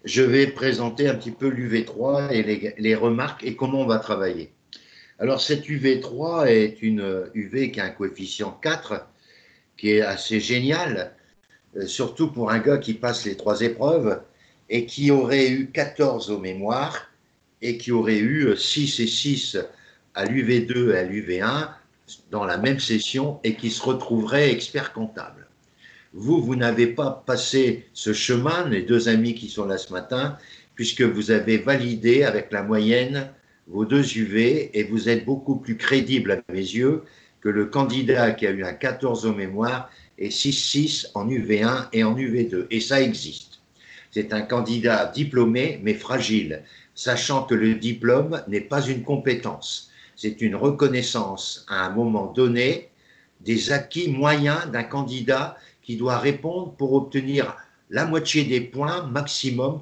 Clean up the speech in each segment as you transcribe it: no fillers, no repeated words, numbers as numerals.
je vais présenter un petit peu l'UV3 et les remarques et comment on va travailler. Alors, cette UV3 est une UV qui a un coefficient 4, qui est assez génial, surtout pour un gars qui passe les trois épreuves et qui aurait eu 14 au mémoire et qui aurait eu 6 et 6 à l'UV2 et à l'UV1 dans la même session et qui se retrouverait expert comptable. Vous n'avez pas passé ce chemin, les deux amis qui sont là ce matin, puisque vous avez validé avec la moyenne vos deux UV et vous êtes beaucoup plus crédible à mes yeux que le candidat qui a eu un 14 au mémoire et 6-6 en UV1 et en UV2. Et ça existe. C'est un candidat diplômé mais fragile, sachant que le diplôme n'est pas une compétence. C'est une reconnaissance à un moment donné des acquis moyens d'un candidat qui doit répondre pour obtenir la moitié des points maximum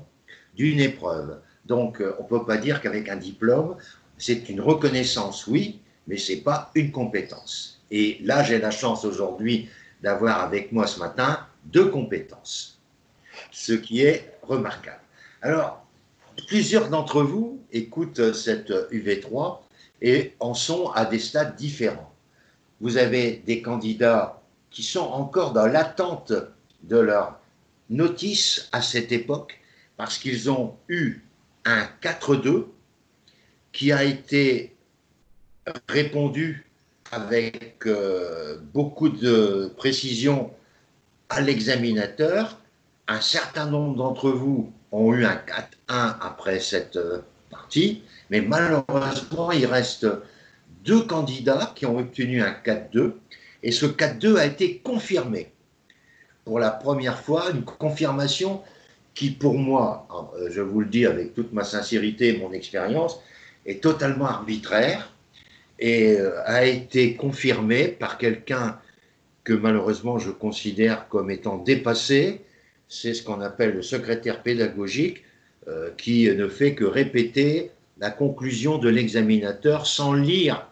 d'une épreuve. Donc, on ne peut pas dire qu'avec un diplôme, c'est une reconnaissance, oui, mais ce n'est pas une compétence. Et là, j'ai la chance aujourd'hui d'avoir avec moi ce matin deux compétences, ce qui est remarquable. Alors, plusieurs d'entre vous écoutent cette UV3 et en sont à des stades différents. Vous avez des candidats qui sont encore dans l'attente de leur notice à cette époque parce qu'ils ont eu un 4-2 qui a été répondu avec beaucoup de précision à l'examinateur. Un certain nombre d'entre vous ont eu un 4-1 après cette partie, mais malheureusement, il reste deux candidats qui ont obtenu un 4-2 et ce 4-2 a été confirmé pour la première fois, une confirmation qui pour moi, je vous le dis avec toute ma sincérité et mon expérience, est totalement arbitraire et a été confirmée par quelqu'un que malheureusement je considère comme étant dépassé. C'est ce qu'on appelle le secrétaire pédagogique qui ne fait que répéter la conclusion de l'examinateur sans lire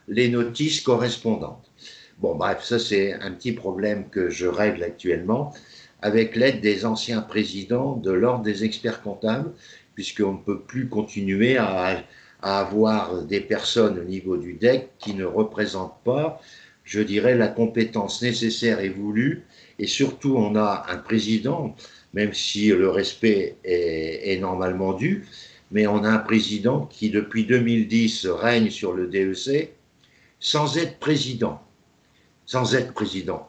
les notices correspondantes. Bon, bref, ça c'est un petit problème que je règle actuellement avec l'aide des anciens présidents de l'Ordre des experts comptables, puisqu'on ne peut plus continuer à avoir des personnes au niveau du DEC qui ne représentent pas, je dirais, la compétence nécessaire et voulue. Et surtout, on a un président, même si le respect est normalement dû, mais on a un président qui, depuis 2010, règne sur le DEC sans être président,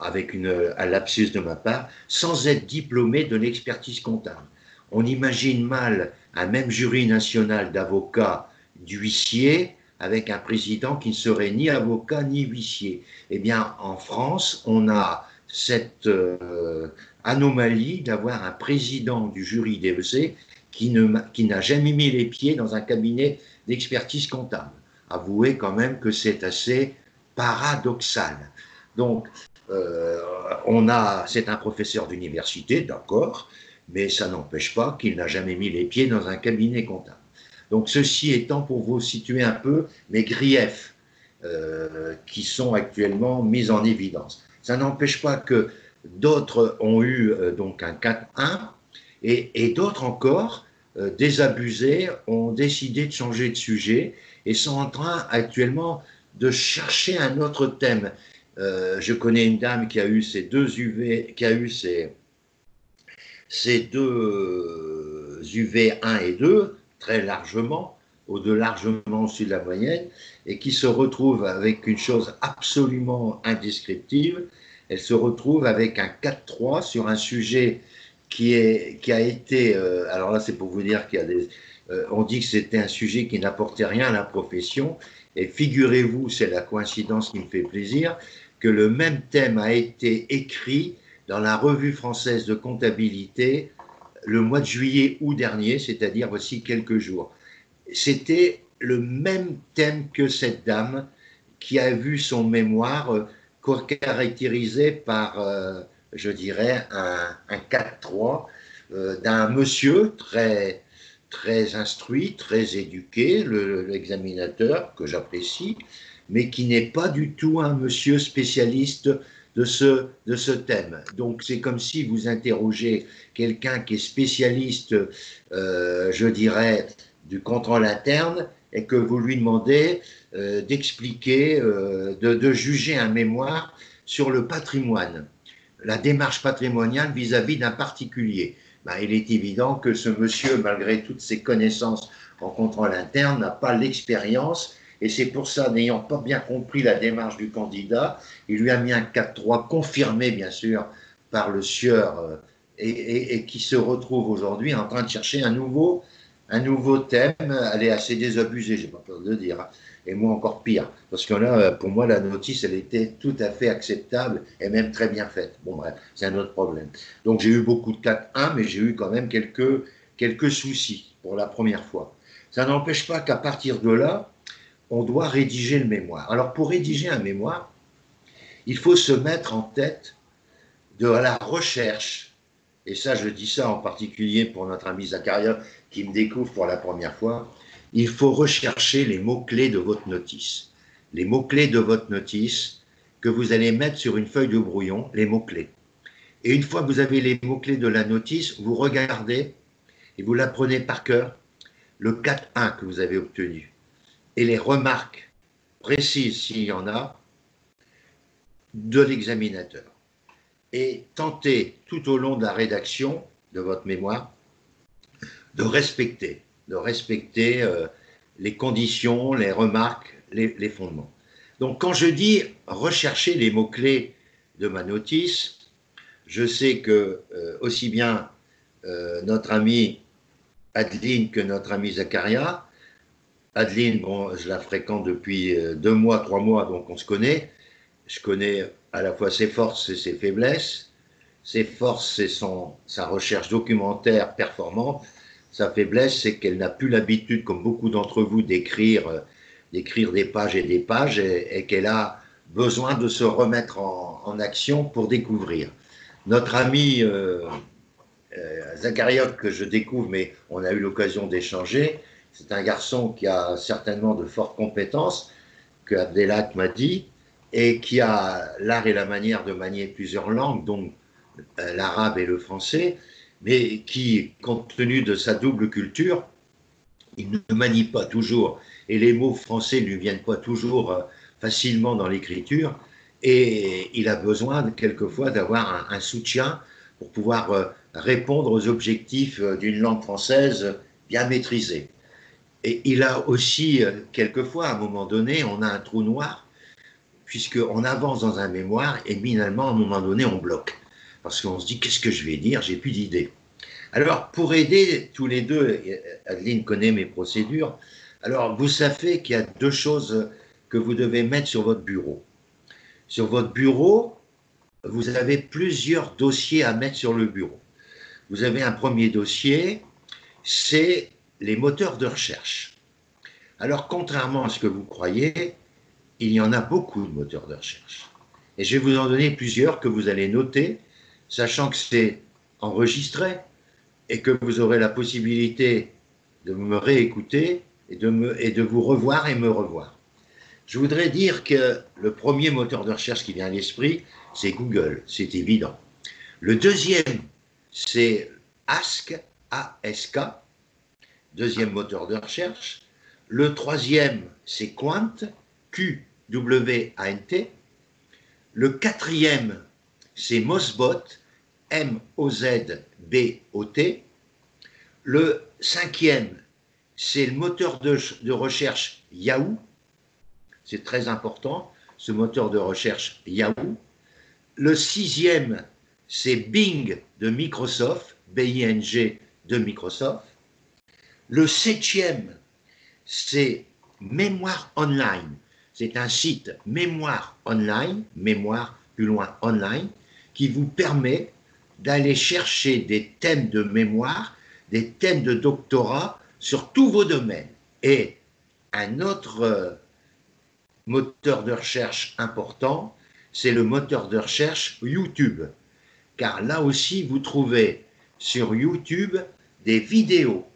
avec un lapsus de ma part, sans être diplômé de l'expertise comptable. On imagine mal un même jury national d'avocats d'huissiers avec un président qui ne serait ni avocat ni huissier. Eh bien, en France, on a cette anomalie d'avoir un président du jury DEC qui n'a jamais mis les pieds dans un cabinet d'expertise comptable. Avouez quand même que c'est assez paradoxal. Donc, c'est un professeur d'université, d'accord, mais ça n'empêche pas qu'il n'a jamais mis les pieds dans un cabinet comptable. Donc, ceci étant pour vous situer un peu mes griefs qui sont actuellement mis en évidence. Ça n'empêche pas que d'autres ont eu donc un 4-1 et d'autres encore, désabusés, ont décidé de changer de sujet et sont en train actuellement de chercher un autre thème. Je connais une dame qui a eu ses deux UV, qui a eu ses deux UV1 et 2 très largement, largement au-dessus de la moyenne, et qui se retrouve avec une chose absolument indescriptible. Elle se retrouve avec un 4-3 sur un sujet qui a été, alors là c'est pour vous dire qu'il y a on dit que c'était un sujet qui n'apportait rien à la profession, et figurez-vous, c'est la coïncidence qui me fait plaisir, que le même thème a été écrit dans la Revue française de comptabilité le mois de juillet-août dernier, c'est-à-dire voici quelques jours. C'était le même thème que cette dame qui a vu son mémoire caractérisé par, je dirais, un 4-3 d'un monsieur très instruit, très éduqué, l'examinateur, que j'apprécie, mais qui n'est pas du tout un monsieur spécialiste de ce thème. Donc c'est comme si vous interrogez quelqu'un qui est spécialiste, je dirais, du contrôle interne et que vous lui demandez d'expliquer, de juger un mémoire sur le patrimoine, la démarche patrimoniale vis-à-vis d'un particulier. Ben, il est évident que ce monsieur, malgré toutes ses connaissances en contrôle interne, n'a pas l'expérience. Et c'est pour ça, n'ayant pas bien compris la démarche du candidat, il lui a mis un 4-3 confirmé, bien sûr, par le sieur, et qui se retrouve aujourd'hui en train de chercher un nouveau thème. Elle est assez désabusée, j'ai pas peur de le dire. Hein. Et moi, encore pire. Parce que là, pour moi, la notice, elle était tout à fait acceptable et même très bien faite. Bon, bref, c'est un autre problème. Donc, j'ai eu beaucoup de 4-1, mais j'ai eu quand même quelques soucis pour la première fois. Ça n'empêche pas qu'à partir de là, on doit rédiger le mémoire. Alors, pour rédiger un mémoire, il faut se mettre en tête de la recherche. Et ça, je dis ça en particulier pour notre ami Zacharia qui me découvre pour la première fois. Il faut rechercher les mots-clés de votre notice. Les mots-clés de votre notice que vous allez mettre sur une feuille de brouillon, les mots-clés. Et une fois que vous avez les mots-clés de la notice, vous regardez et vous l'apprenez par cœur, le 4-1 que vous avez obtenu. Et les remarques précises, s'il y en a, de l'examinateur. Et tentez tout au long de la rédaction de votre mémoire de respecter les conditions, les remarques, les fondements. Donc quand je dis rechercher les mots-clés de ma notice, je sais que aussi bien notre ami Adeline que notre ami Zacharia, Adeline, bon, je la fréquente depuis 2 mois, 3 mois, donc on se connaît. Je connais à la fois ses forces et ses faiblesses. Ses forces, c'est sa recherche documentaire performante. Sa faiblesse, c'est qu'elle n'a plus l'habitude, comme beaucoup d'entre vous, d'écrire des pages et des pages, et qu'elle a besoin de se remettre en action pour découvrir. Notre ami Zacharia, que je découvre, mais on a eu l'occasion d'échanger, c'est un garçon qui a certainement de fortes compétences, que Abdelak m'a dit, et qui a l'art et la manière de manier plusieurs langues, donc l'arabe et le français, mais qui, compte tenu de sa double culture, il ne manie pas toujours, et les mots français ne lui viennent pas toujours facilement dans l'écriture, et il a besoin quelquefois d'avoir un soutien pour pouvoir répondre aux objectifs d'une langue française bien maîtrisée. Et il a aussi, quelquefois, à un moment donné, on a un trou noir, puisqu'on avance dans un mémoire et finalement, à un moment donné, on bloque. Parce qu'on se dit, qu'est-ce que je vais dire? J'ai plus d'idées. Alors, pour aider tous les deux, Adeline connaît mes procédures, alors vous savez qu'il y a 2 choses que vous devez mettre sur votre bureau. Sur votre bureau, vous avez plusieurs dossiers à mettre sur le bureau. Vous avez un premier dossier, c'est les moteurs de recherche. Alors, contrairement à ce que vous croyez, il y en a beaucoup de moteurs de recherche. Et je vais vous en donner plusieurs que vous allez noter, sachant que c'est enregistré et que vous aurez la possibilité de me réécouter et de vous revoir et me revoir. Je voudrais dire que le premier moteur de recherche qui vient à l'esprit, c'est Google, c'est évident. Le deuxième, c'est Ask, A-S-K, deuxième moteur de recherche. Le troisième, c'est Quant, Q-W-A-N-T. Le quatrième, c'est Mozbot, M-O-Z-B-O-T. Le cinquième, c'est le moteur de recherche Yahoo. C'est très important, ce moteur de recherche Yahoo. Le sixième, c'est Bing de Microsoft, B-I-N-G de Microsoft. Le septième, c'est Mémoire Online. C'est un site mémoire online, mémoire plus loin online, qui vous permet d'aller chercher des thèmes de mémoire, des thèmes de doctorat sur tous vos domaines. Et un autre moteur de recherche important, c'est le moteur de recherche YouTube. Car là aussi, vous trouvez sur YouTube des vidéos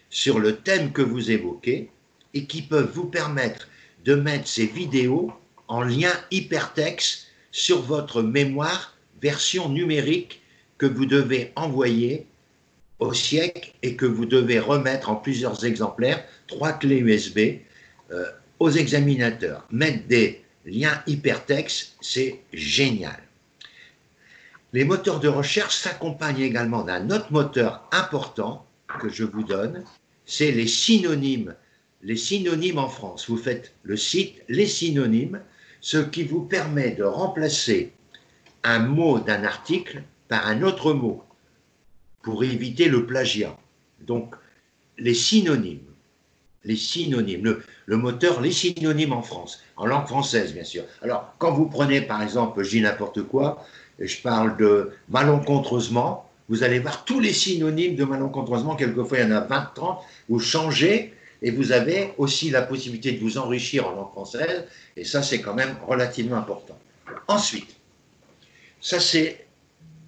sur le thème que vous évoquez et qui peuvent vous permettre de mettre ces vidéos en lien hypertexte sur votre mémoire version numérique que vous devez envoyer au siècle et que vous devez remettre en plusieurs exemplaires, 3 clés USB, aux examinateurs. Mettre des liens hypertextes, c'est génial. Les moteurs de recherche s'accompagnent également d'un autre moteur important que je vous donne, c'est les synonymes. Les synonymes en France. Vous faites le site Les synonymes, ce qui vous permet de remplacer un mot d'un article par un autre mot pour éviter le plagiat. Donc, les synonymes, le moteur, les synonymes en France, en langue française, bien sûr. Alors, quand vous prenez, par exemple, je dis n'importe quoi, je parle de malencontreusement, vous allez voir tous les synonymes de malencontreusement, quelquefois il y en a 20, 30, vous changez, et vous avez aussi la possibilité de vous enrichir en langue française, et ça, c'est quand même relativement important. Ensuite, ça, c'est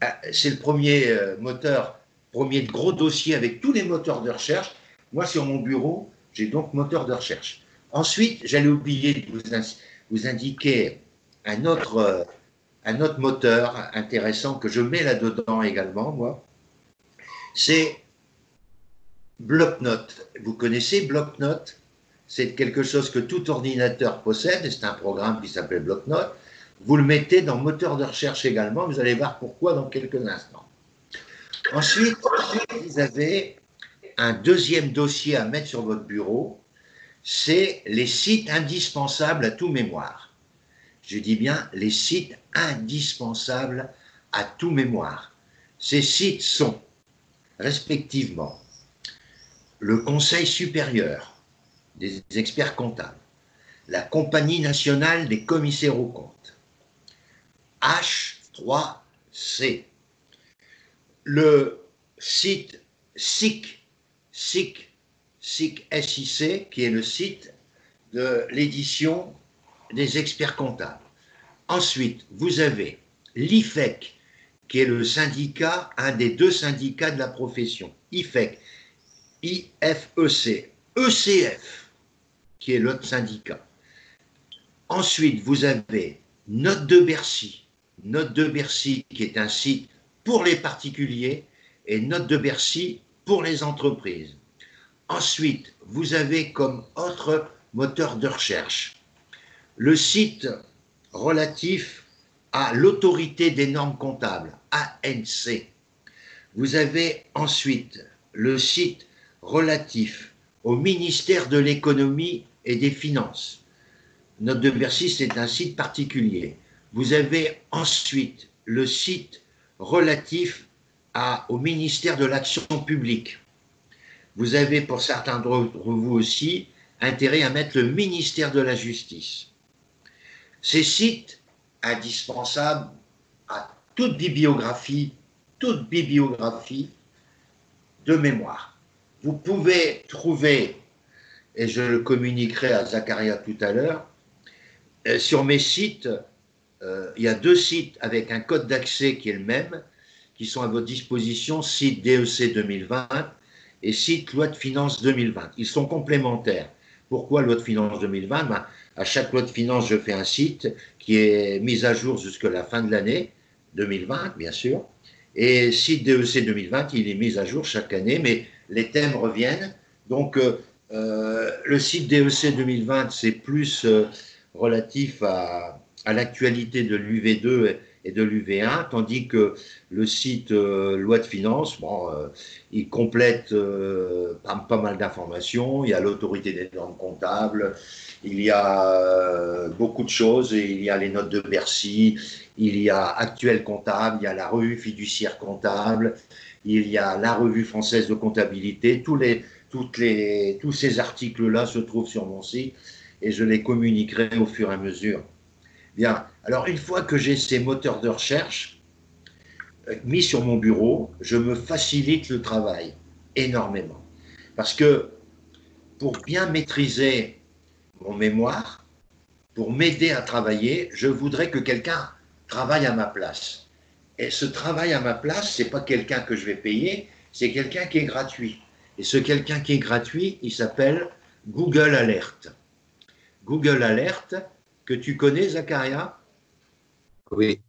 le premier moteur, premier gros dossier avec tous les moteurs de recherche. Moi, sur mon bureau, j'ai donc moteur de recherche. Ensuite, j'allais oublier de vous indiquer un autre moteur intéressant que je mets là-dedans également, moi. C'est Bloc-Notes. Vous connaissez Bloc-Notes? C'est quelque chose que tout ordinateur possède, c'est un programme qui s'appelle Bloc-Notes. Vous le mettez dans moteur de recherche également, vous allez voir pourquoi dans quelques instants. Ensuite, vous avez un deuxième dossier à mettre sur votre bureau, c'est les sites indispensables à tout mémoire. Je dis bien les sites indispensables à tout mémoire. Ces sites sont respectivement le Conseil supérieur des experts comptables, la Compagnie nationale des commissaires aux comptes, H3C, le site SIC, SIC, qui est le site de l'édition des experts comptables. Ensuite, vous avez l'IFEC, qui est le syndicat, un des deux syndicats de la profession, IFEC, IFEC, ECF, qui est l'autre syndicat. Ensuite, vous avez Note de Bercy, qui est un site pour les particuliers, et Note de Bercy pour les entreprises. Ensuite, vous avez comme autre moteur de recherche le site relatif à l'autorité des normes comptables, ANC. Vous avez ensuite le site relatif au ministère de l'économie et des finances. Note de Bercy, c'est un site particulier. Vous avez ensuite le site relatif au ministère de l'Action publique. Vous avez, pour certains d'entre vous aussi, intérêt à mettre le ministère de la Justice. Ces sites indispensables à toute bibliographie de mémoire. Vous pouvez trouver, et je le communiquerai à Zacharia tout à l'heure, sur mes sites, il y a 2 sites avec un code d'accès qui est le même, qui sont à votre disposition, site DEC 2020 et site loi de finances 2020. Ils sont complémentaires. Pourquoi loi de finances 2020? Ben, à chaque loi de finances, je fais un site qui est mis à jour jusqu'à la fin de l'année 2020, bien sûr. Et site DEC 2020, il est mis à jour chaque année, mais les thèmes reviennent. Donc, le site DEC 2020, c'est plus relatif à l'actualité de l'UV2 et de l'UV1, tandis que le site loi de finances, bon, il complète pas mal d'informations. Il y a l'autorité des normes comptables, il y a beaucoup de choses, il y a les notes de Bercy, il y a Actuel Comptable, il y a la revue fiduciaire comptable, il y a la revue française de comptabilité. Tous ces articles-là se trouvent sur mon site et je les communiquerai au fur et à mesure. Bien, alors une fois que j'ai ces moteurs de recherche mis sur mon bureau, je me facilite le travail énormément. Parce que pour bien maîtriser mon mémoire, pour m'aider à travailler, je voudrais que quelqu'un travaille à ma place. Et ce travail à ma place, ce n'est pas quelqu'un que je vais payer, c'est quelqu'un qui est gratuit. Et ce quelqu'un qui est gratuit, il s'appelle Google Alert. Google Alert, que tu connais, Zacharia? Oui.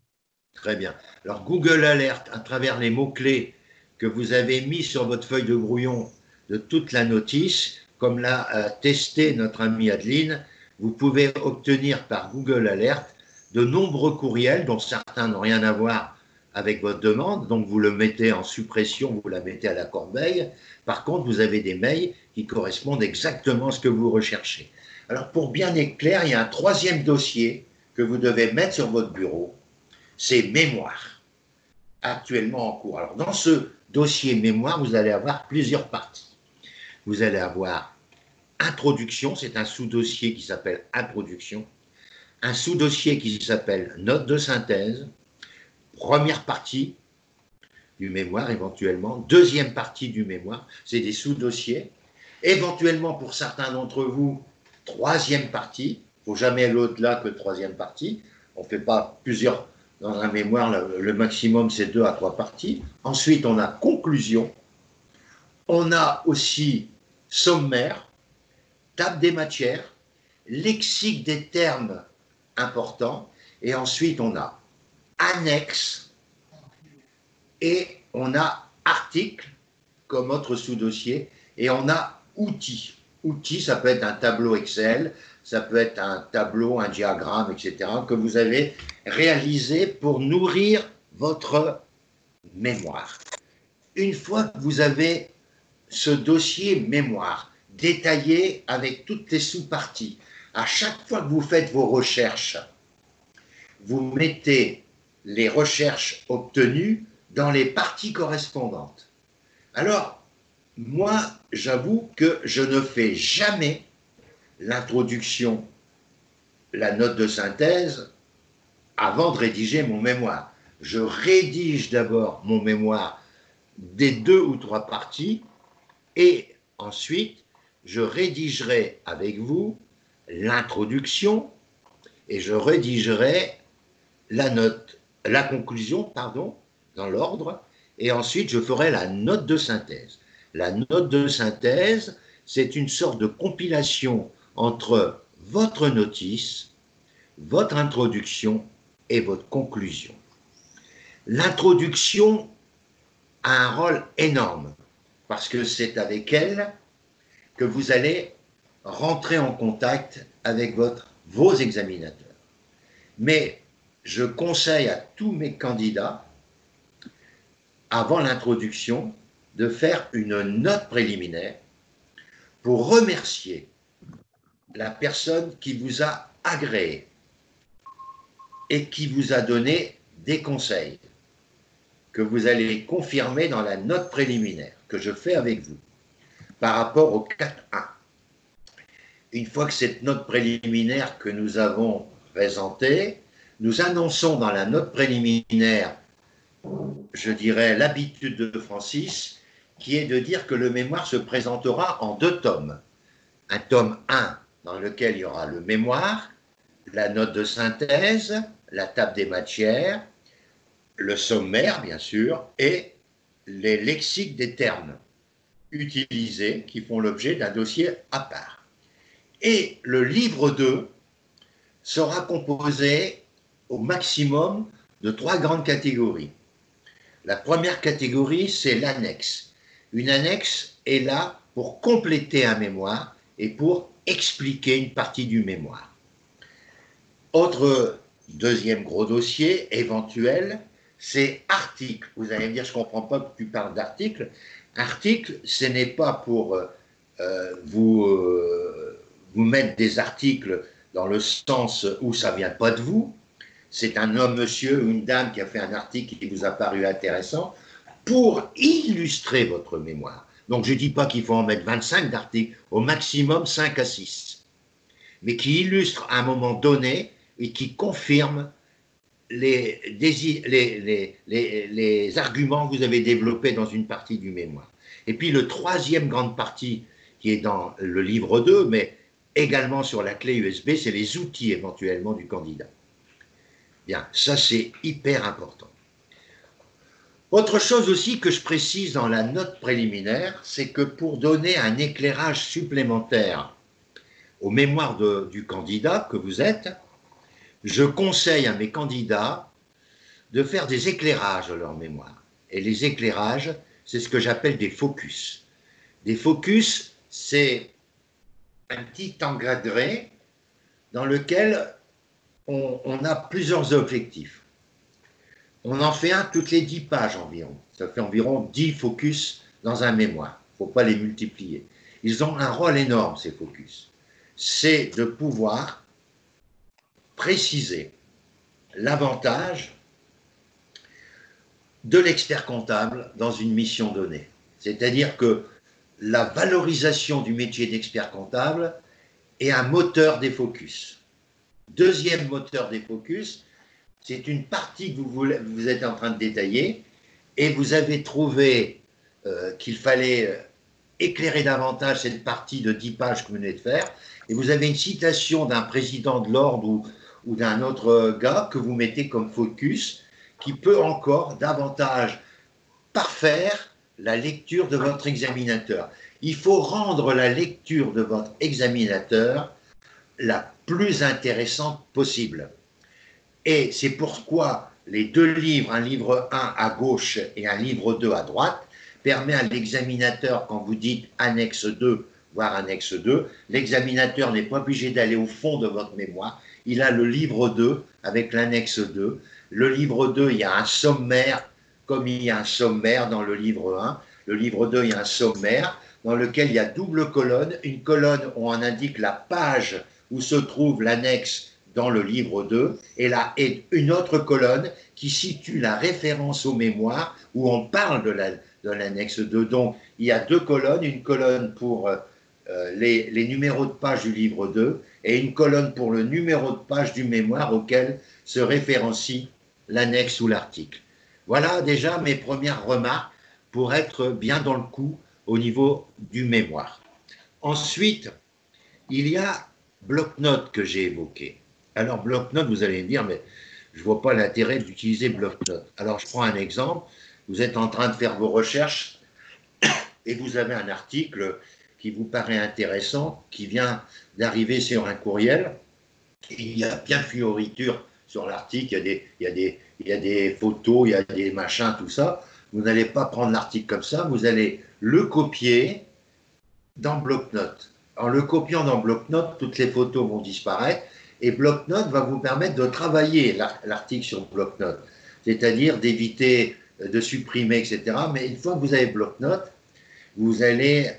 Très bien. Alors, Google Alert, à travers les mots-clés que vous avez mis sur votre feuille de brouillon de toute la notice, comme l'a testé notre amie Adeline, vous pouvez obtenir par Google Alert de nombreux courriels dont certains n'ont rien à voir avec votre demande, donc vous le mettez en suppression, vous la mettez à la corbeille. Par contre, vous avez des mails qui correspondent exactement à ce que vous recherchez. Alors, pour bien être clair, il y a un troisième dossier que vous devez mettre sur votre bureau, c'est mémoire, actuellement en cours. Alors, dans ce dossier mémoire, vous allez avoir plusieurs parties. Vous allez avoir introduction, c'est un sous-dossier qui s'appelle introduction, un sous-dossier qui s'appelle note de synthèse, première partie du mémoire éventuellement, deuxième partie du mémoire, c'est des sous-dossiers, éventuellement pour certains d'entre vous, troisième partie, il ne faut jamais aller au-delà que troisième partie, on ne fait pas plusieurs dans un mémoire, le maximum c'est 2 à 3 parties. Ensuite, on a conclusion, on a aussi sommaire, table des matières, lexique des termes importants, et ensuite on a annexe et on a article comme autre sous-dossier, et on a outils. Outils, ça peut être un tableau Excel, ça peut être un tableau, un diagramme, etc., que vous avez réalisé pour nourrir votre mémoire. Une fois que vous avez ce dossier mémoire détaillé avec toutes les sous-parties, à chaque fois que vous faites vos recherches, vous mettez les recherches obtenues dans les parties correspondantes. Alors, moi, j'avoue que je ne fais jamais l'introduction, la note de synthèse, avant de rédiger mon mémoire. Je rédige d'abord mon mémoire des 2 ou 3 parties et ensuite, je rédigerai avec vous l'introduction et je rédigerai la conclusion, pardon, dans l'ordre, et ensuite je ferai la note de synthèse. La note de synthèse, c'est une sorte de compilation entre votre notice, votre introduction et votre conclusion. L'introduction a un rôle énorme parce que c'est avec elle que vous allez rentrer en contact avec vos examinateurs. Mais je conseille à tous mes candidats, avant l'introduction, de faire une note préliminaire pour remercier la personne qui vous a agréé et qui vous a donné des conseils que vous allez confirmer dans la note préliminaire que je fais avec vous par rapport au 4.1. Une fois que cette note préliminaire que nous avons présentée, nous annonçons dans la note préliminaire, je dirais, l'habitude de Francis, qui est de dire que le mémoire se présentera en 2 tomes. Un tome 1 dans lequel il y aura le mémoire, la note de synthèse, la table des matières, le sommaire, bien sûr, et les lexiques des termes utilisés qui font l'objet d'un dossier à part. Et le livre 2 sera composé au maximum de 3 grandes catégories. La première catégorie, c'est l'annexe. Une annexe est là pour compléter un mémoire et pour expliquer une partie du mémoire. Autre deuxième gros dossier éventuel, c'est article. Vous allez me dire, je ne comprends pas que tu parles d'article. Article, ce n'est pas pour vous mettre des articles dans le sens où ça ne vient pas de vous. C'est un homme, monsieur ou une dame qui a fait un article qui vous a paru intéressant pour illustrer votre mémoire. Donc, je ne dis pas qu'il faut en mettre 25 d'articles, au maximum 5 à 6, mais qui illustrent à un moment donné et qui confirment les arguments que vous avez développés dans une partie du mémoire. Et puis, le troisième grande partie qui est dans le livre 2, mais également sur la clé USB, c'est les outils éventuellement du candidat. Bien, ça c'est hyper important. Autre chose aussi que je précise dans la note préliminaire, c'est que pour donner un éclairage supplémentaire aux mémoires du candidat que vous êtes, je conseille à mes candidats de faire des éclairages de leur mémoire. Et les éclairages, c'est ce que j'appelle des focus. Des focus, c'est un petit encadré dans lequel on a plusieurs objectifs. On en fait un toutes les 10 pages environ. Ça fait environ 10 focus dans un mémoire. Il ne faut pas les multiplier. Ils ont un rôle énorme, ces focus. C'est de pouvoir préciser l'avantage de l'expert comptable dans une mission donnée. C'est-à-dire que la valorisation du métier d'expert comptable est un moteur des focus. Deuxième moteur des focus, c'est une partie que vous êtes en train de détailler et vous avez trouvé qu'il fallait éclairer davantage cette partie de 10 pages que vous venez de faire et vous avez une citation d'un président de l'ordre ou d'un autre gars que vous mettez comme focus qui peut encore davantage parfaire la lecture de votre examinateur. Il faut rendre la lecture de votre examinateur la plus intéressante possible. Et c'est pourquoi les deux livres, un livre 1 à gauche et un livre 2 à droite, permet à l'examinateur, quand vous dites annexe 2, voire annexe 2, l'examinateur n'est pas obligé d'aller au fond de votre mémoire. Il a le livre 2 avec l'annexe 2. Le livre 2, il y a un sommaire, comme il y a un sommaire dans le livre 1. Le livre 2, il y a un sommaire dans lequel il y a double colonne. Une colonne où on indique la page où se trouve l'annexe dans le livre 2, et là est une autre colonne qui situe la référence aux mémoires où on parle de l'annexe 2. Donc, il y a deux colonnes, une colonne pour les numéros de page du livre 2 et une colonne pour le numéro de page du mémoire auquel se référencie l'annexe ou l'article. Voilà déjà mes premières remarques pour être bien dans le coup au niveau du mémoire. Ensuite, il y a bloc-notes que j'ai évoqué. Alors, bloc-notes, vous allez me dire, mais je ne vois pas l'intérêt d'utiliser bloc-notes. Alors, je prends un exemple. Vous êtes en train de faire vos recherches et vous avez un article qui vous paraît intéressant, qui vient d'arriver sur un courriel. Il y a bien fioriture sur l'article, il y a des photos, il y a des machins, tout ça. Vous n'allez pas prendre l'article comme ça, vous allez le copier dans bloc-notes. En le copiant dans bloc-notes, toutes les photos vont disparaître et bloc-notes va vous permettre de travailler l'article sur bloc-notes, c'est-à-dire d'éviter de supprimer, etc. Mais une fois que vous avez bloc-notes, vous allez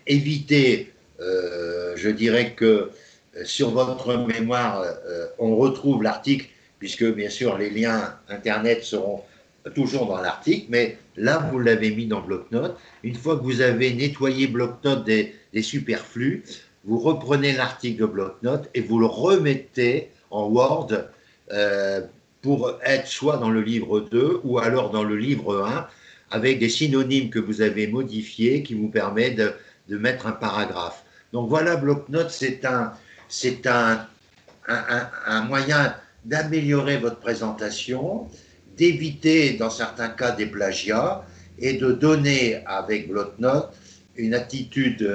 éviter, je dirais que sur votre mémoire, on retrouve l'article, puisque bien sûr les liens Internet seront toujours dans l'article, mais là vous l'avez mis dans bloc-notes. Une fois que vous avez nettoyé bloc-notes des superflus, vous reprenez l'article de bloc-notes et vous le remettez en Word pour être soit dans le livre 2 ou alors dans le livre 1 avec des synonymes que vous avez modifiés qui vous permettent de mettre un paragraphe. Donc voilà, bloc-notes, c'est un moyen d'améliorer votre présentation, d'éviter dans certains cas des plagiats et de donner avec bloc-notes une attitude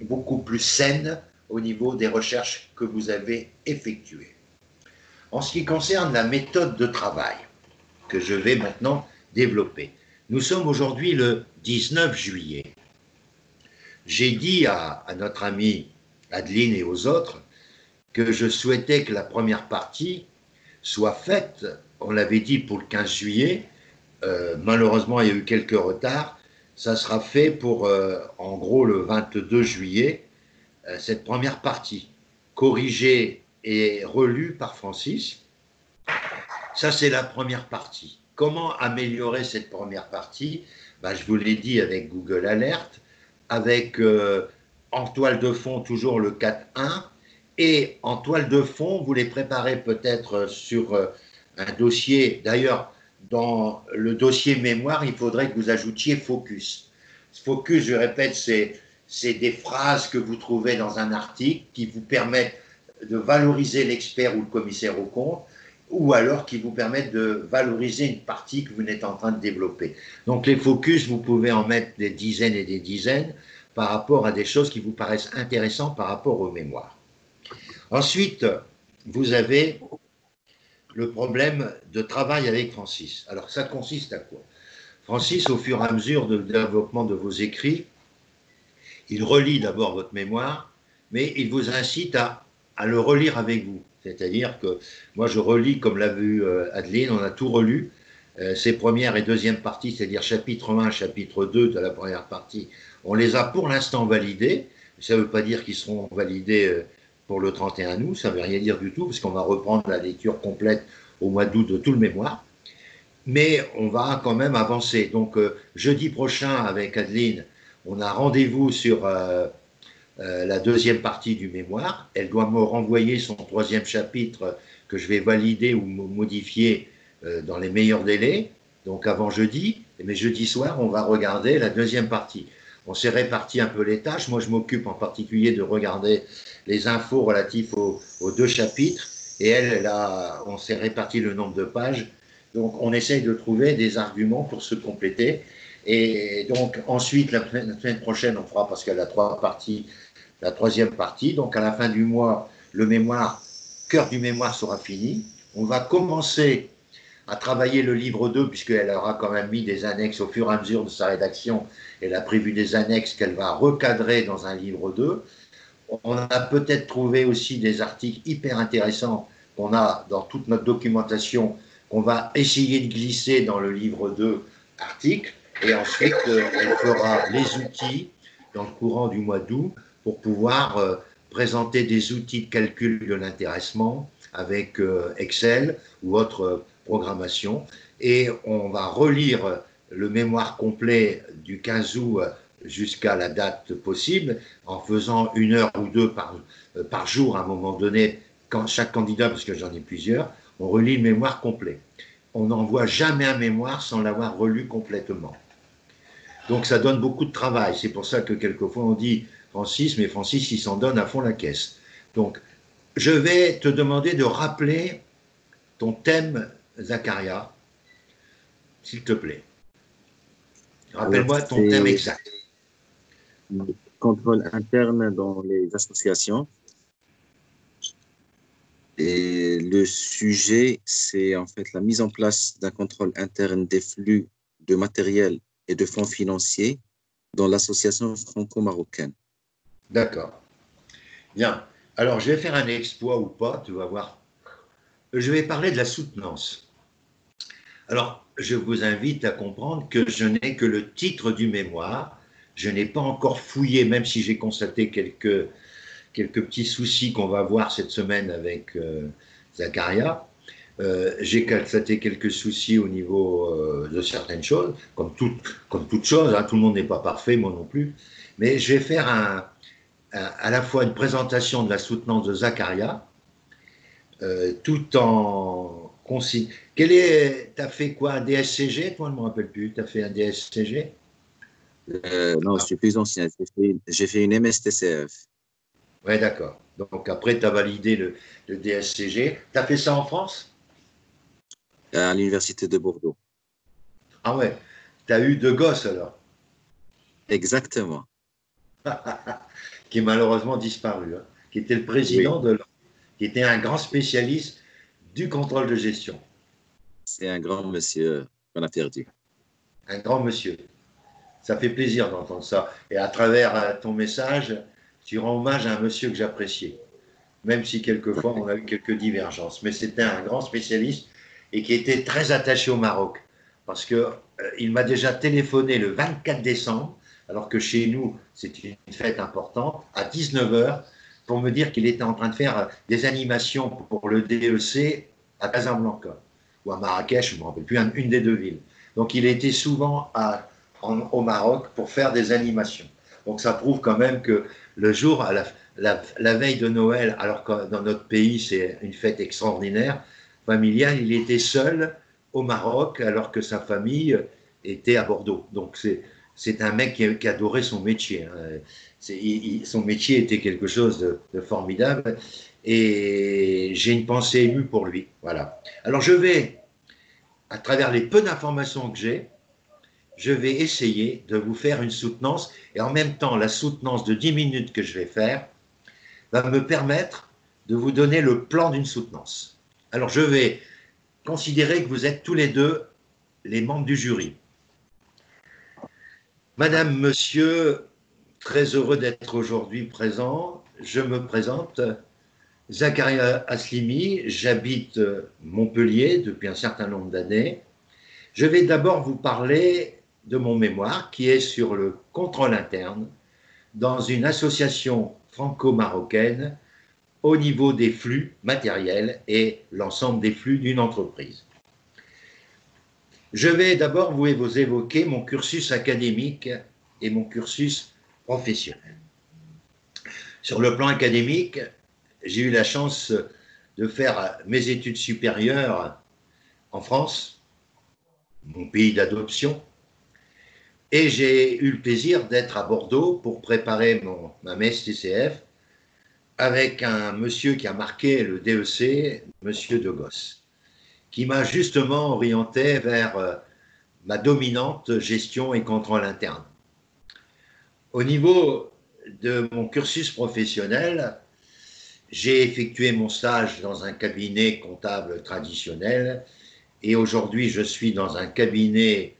beaucoup plus saine au niveau des recherches que vous avez effectuées. En ce qui concerne la méthode de travail que je vais maintenant développer, nous sommes aujourd'hui le 19 juillet. J'ai dit à notre amie Adeline et aux autres que je souhaitais que la première partie soit faite, on l'avait dit pour le 15 juillet, malheureusement il y a eu quelques retards, ça sera fait pour en gros le 22 juillet, cette première partie, corrigée et relue par Francis. Ça c'est la première partie. Comment améliorer cette première partie? Je vous l'ai dit avec Google Alert, avec en toile de fond toujours le 4.1, et en toile de fond, vous les préparez peut-être sur un dossier. D'ailleurs, dans le dossier mémoire, il faudrait que vous ajoutiez focus. Focus, je répète, c'est des phrases que vous trouvez dans un article qui vous permettent de valoriser l'expert ou le commissaire aux comptes, ou alors qui vous permettent de valoriser une partie que vous êtes en train de développer. Donc les focus, vous pouvez en mettre des dizaines et des dizaines par rapport à des choses qui vous paraissent intéressantes par rapport aux mémoires. Ensuite, vous avez le problème de travail avec Francis. Alors, ça consiste à quoi? Francis, au fur et à mesure du développement de vos écrits, il relit d'abord votre mémoire, mais il vous incite à le relire avec vous. C'est-à-dire que moi, je relis, comme l'a vu Adeline, on a tout relu, ces premières et deuxième parties, c'est-à-dire chapitre 1, chapitre 2 de la première partie, on les a pour l'instant validés. Ça ne veut pas dire qu'ils seront validés pour le 31 août, ça ne veut rien dire du tout, parce qu'on va reprendre la lecture complète au mois d'août de tout le mémoire. Mais on va quand même avancer. Donc, jeudi prochain, avec Adeline, on a rendez-vous sur la deuxième partie du mémoire. Elle doit me renvoyer son troisième chapitre que je vais valider ou modifier dans les meilleurs délais, donc avant jeudi. Mais jeudi soir, on va regarder la deuxième partie. On s'est réparti un peu les tâches. Moi, je m'occupe en particulier de regarder les infos relatifs aux deux chapitres. Et elle, on s'est réparti le nombre de pages. Donc, on essaye de trouver des arguments pour se compléter. Et donc, ensuite, la semaine prochaine, on fera, parce qu'elle a trois parties, la troisième partie. Donc, à la fin du mois, le mémoire, cœur du mémoire sera fini. On va commencer à travailler le livre 2, puisqu'elle aura quand même mis des annexes au fur et à mesure de sa rédaction. Elle a prévu des annexes qu'elle va recadrer dans un livre 2. On a peut-être trouvé aussi des articles hyper intéressants qu'on a dans toute notre documentation, qu'on va essayer de glisser dans le livre 2 articles. Et ensuite, elle fera les outils dans le courant du mois d'août pour pouvoir présenter des outils de calcul de l'intéressement avec Excel ou autre programmation. Et on va relire le mémoire complet du 15 août jusqu'à la date possible, en faisant 1 heure ou 2 par jour à un moment donné, quand chaque candidat, parce que j'en ai plusieurs, on relit le mémoire complet. On n'envoie jamais un mémoire sans l'avoir relu complètement. Donc ça donne beaucoup de travail. C'est pour ça que quelquefois on dit Francis, mais Francis, il s'en donne à fond la caisse. Donc, je vais te demander de rappeler ton thème, Zacharia, s'il te plaît. Alors, Rappelle-moi ton thème c'est exact. le contrôle interne dans les associations. Et le sujet, c'est en fait la mise en place d'un contrôle interne des flux de matériel et de fonds financiers dans l'association franco-marocaine. D'accord. Bien. Alors, je vais faire un exploit ou pas, tu vas voir. Je vais parler de la soutenance. Alors, je vous invite à comprendre que je n'ai que le titre du mémoire. Je n'ai pas encore fouillé, même si j'ai constaté quelques petits soucis qu'on va voir cette semaine avec Zacharia. J'ai constaté quelques soucis au niveau de certaines choses, comme toute chose, hein, tout le monde n'est pas parfait, moi non plus. Mais je vais faire à la fois une présentation de la soutenance de Zacharia, tout en consigne. T'as fait quoi, un DSCG? Toi, je ne me rappelle plus. T'as fait un DSCG? Non, je Ah, suis plus ancien. J'ai fait une MSTCF ouais, d'accord. Donc après, tu as validé le DSCG. T'as fait ça en France? à l'université de Bordeaux. Ah ouais. T'as eu deux gosses alors, Exactement. qui est malheureusement disparu, hein, qui était le Oui, président qui était un grand spécialiste du contrôle de gestion. c'est un grand monsieur qu'on a perdu. Un grand monsieur. Ça fait plaisir d'entendre ça. Et à travers ton message, tu rends hommage à un monsieur que j'appréciais, même si quelquefois on a eu quelques divergences. Mais c'était un grand spécialiste et qui était très attaché au Maroc. Parce qu'il m'a déjà téléphoné le 24 décembre, alors que chez nous, c'est une fête importante, à 19 heures, pour me dire qu'il était en train de faire des animations pour le DEC à Casablanca ou à Marrakech, je ne me rappelle plus, une des deux villes. Donc il était souvent au Maroc pour faire des animations. Donc ça prouve quand même que le jour, à la veille de Noël, alors que dans notre pays c'est une fête extraordinaire, familiale, il était seul au Maroc alors que sa famille était à Bordeaux. Donc c'est un mec qui adorait son métier. Hein. Son métier était quelque chose de formidable et j'ai une pensée émue pour lui. Voilà. Alors je vais, à travers les peu d'informations que j'ai, je vais essayer de vous faire une soutenance et en même temps la soutenance de 10 minutes que je vais faire va me permettre de vous donner le plan d'une soutenance. Alors, je vais considérer que vous êtes tous les deux les membres du jury. Madame, Monsieur, très heureux d'être aujourd'hui présent. Je me présente, Zakaria Aslimi, j'habite Montpellier depuis un certain nombre d'années. Je vais d'abord vous parler de mon mémoire qui est sur le contrôle interne dans une association franco-marocaine au niveau des flux matériels et l'ensemble des flux d'une entreprise. Je vais d'abord vous évoquer mon cursus académique et mon cursus professionnel. Sur le plan académique, j'ai eu la chance de faire mes études supérieures en France, mon pays d'adoption, et j'ai eu le plaisir d'être à Bordeaux pour préparer ma MSTCF avec un monsieur qui a marqué le DEC, monsieur De Gosse, qui m'a justement orienté vers ma dominante gestion et contrôle interne. Au niveau de mon cursus professionnel, j'ai effectué mon stage dans un cabinet comptable traditionnel et aujourd'hui je suis dans un cabinet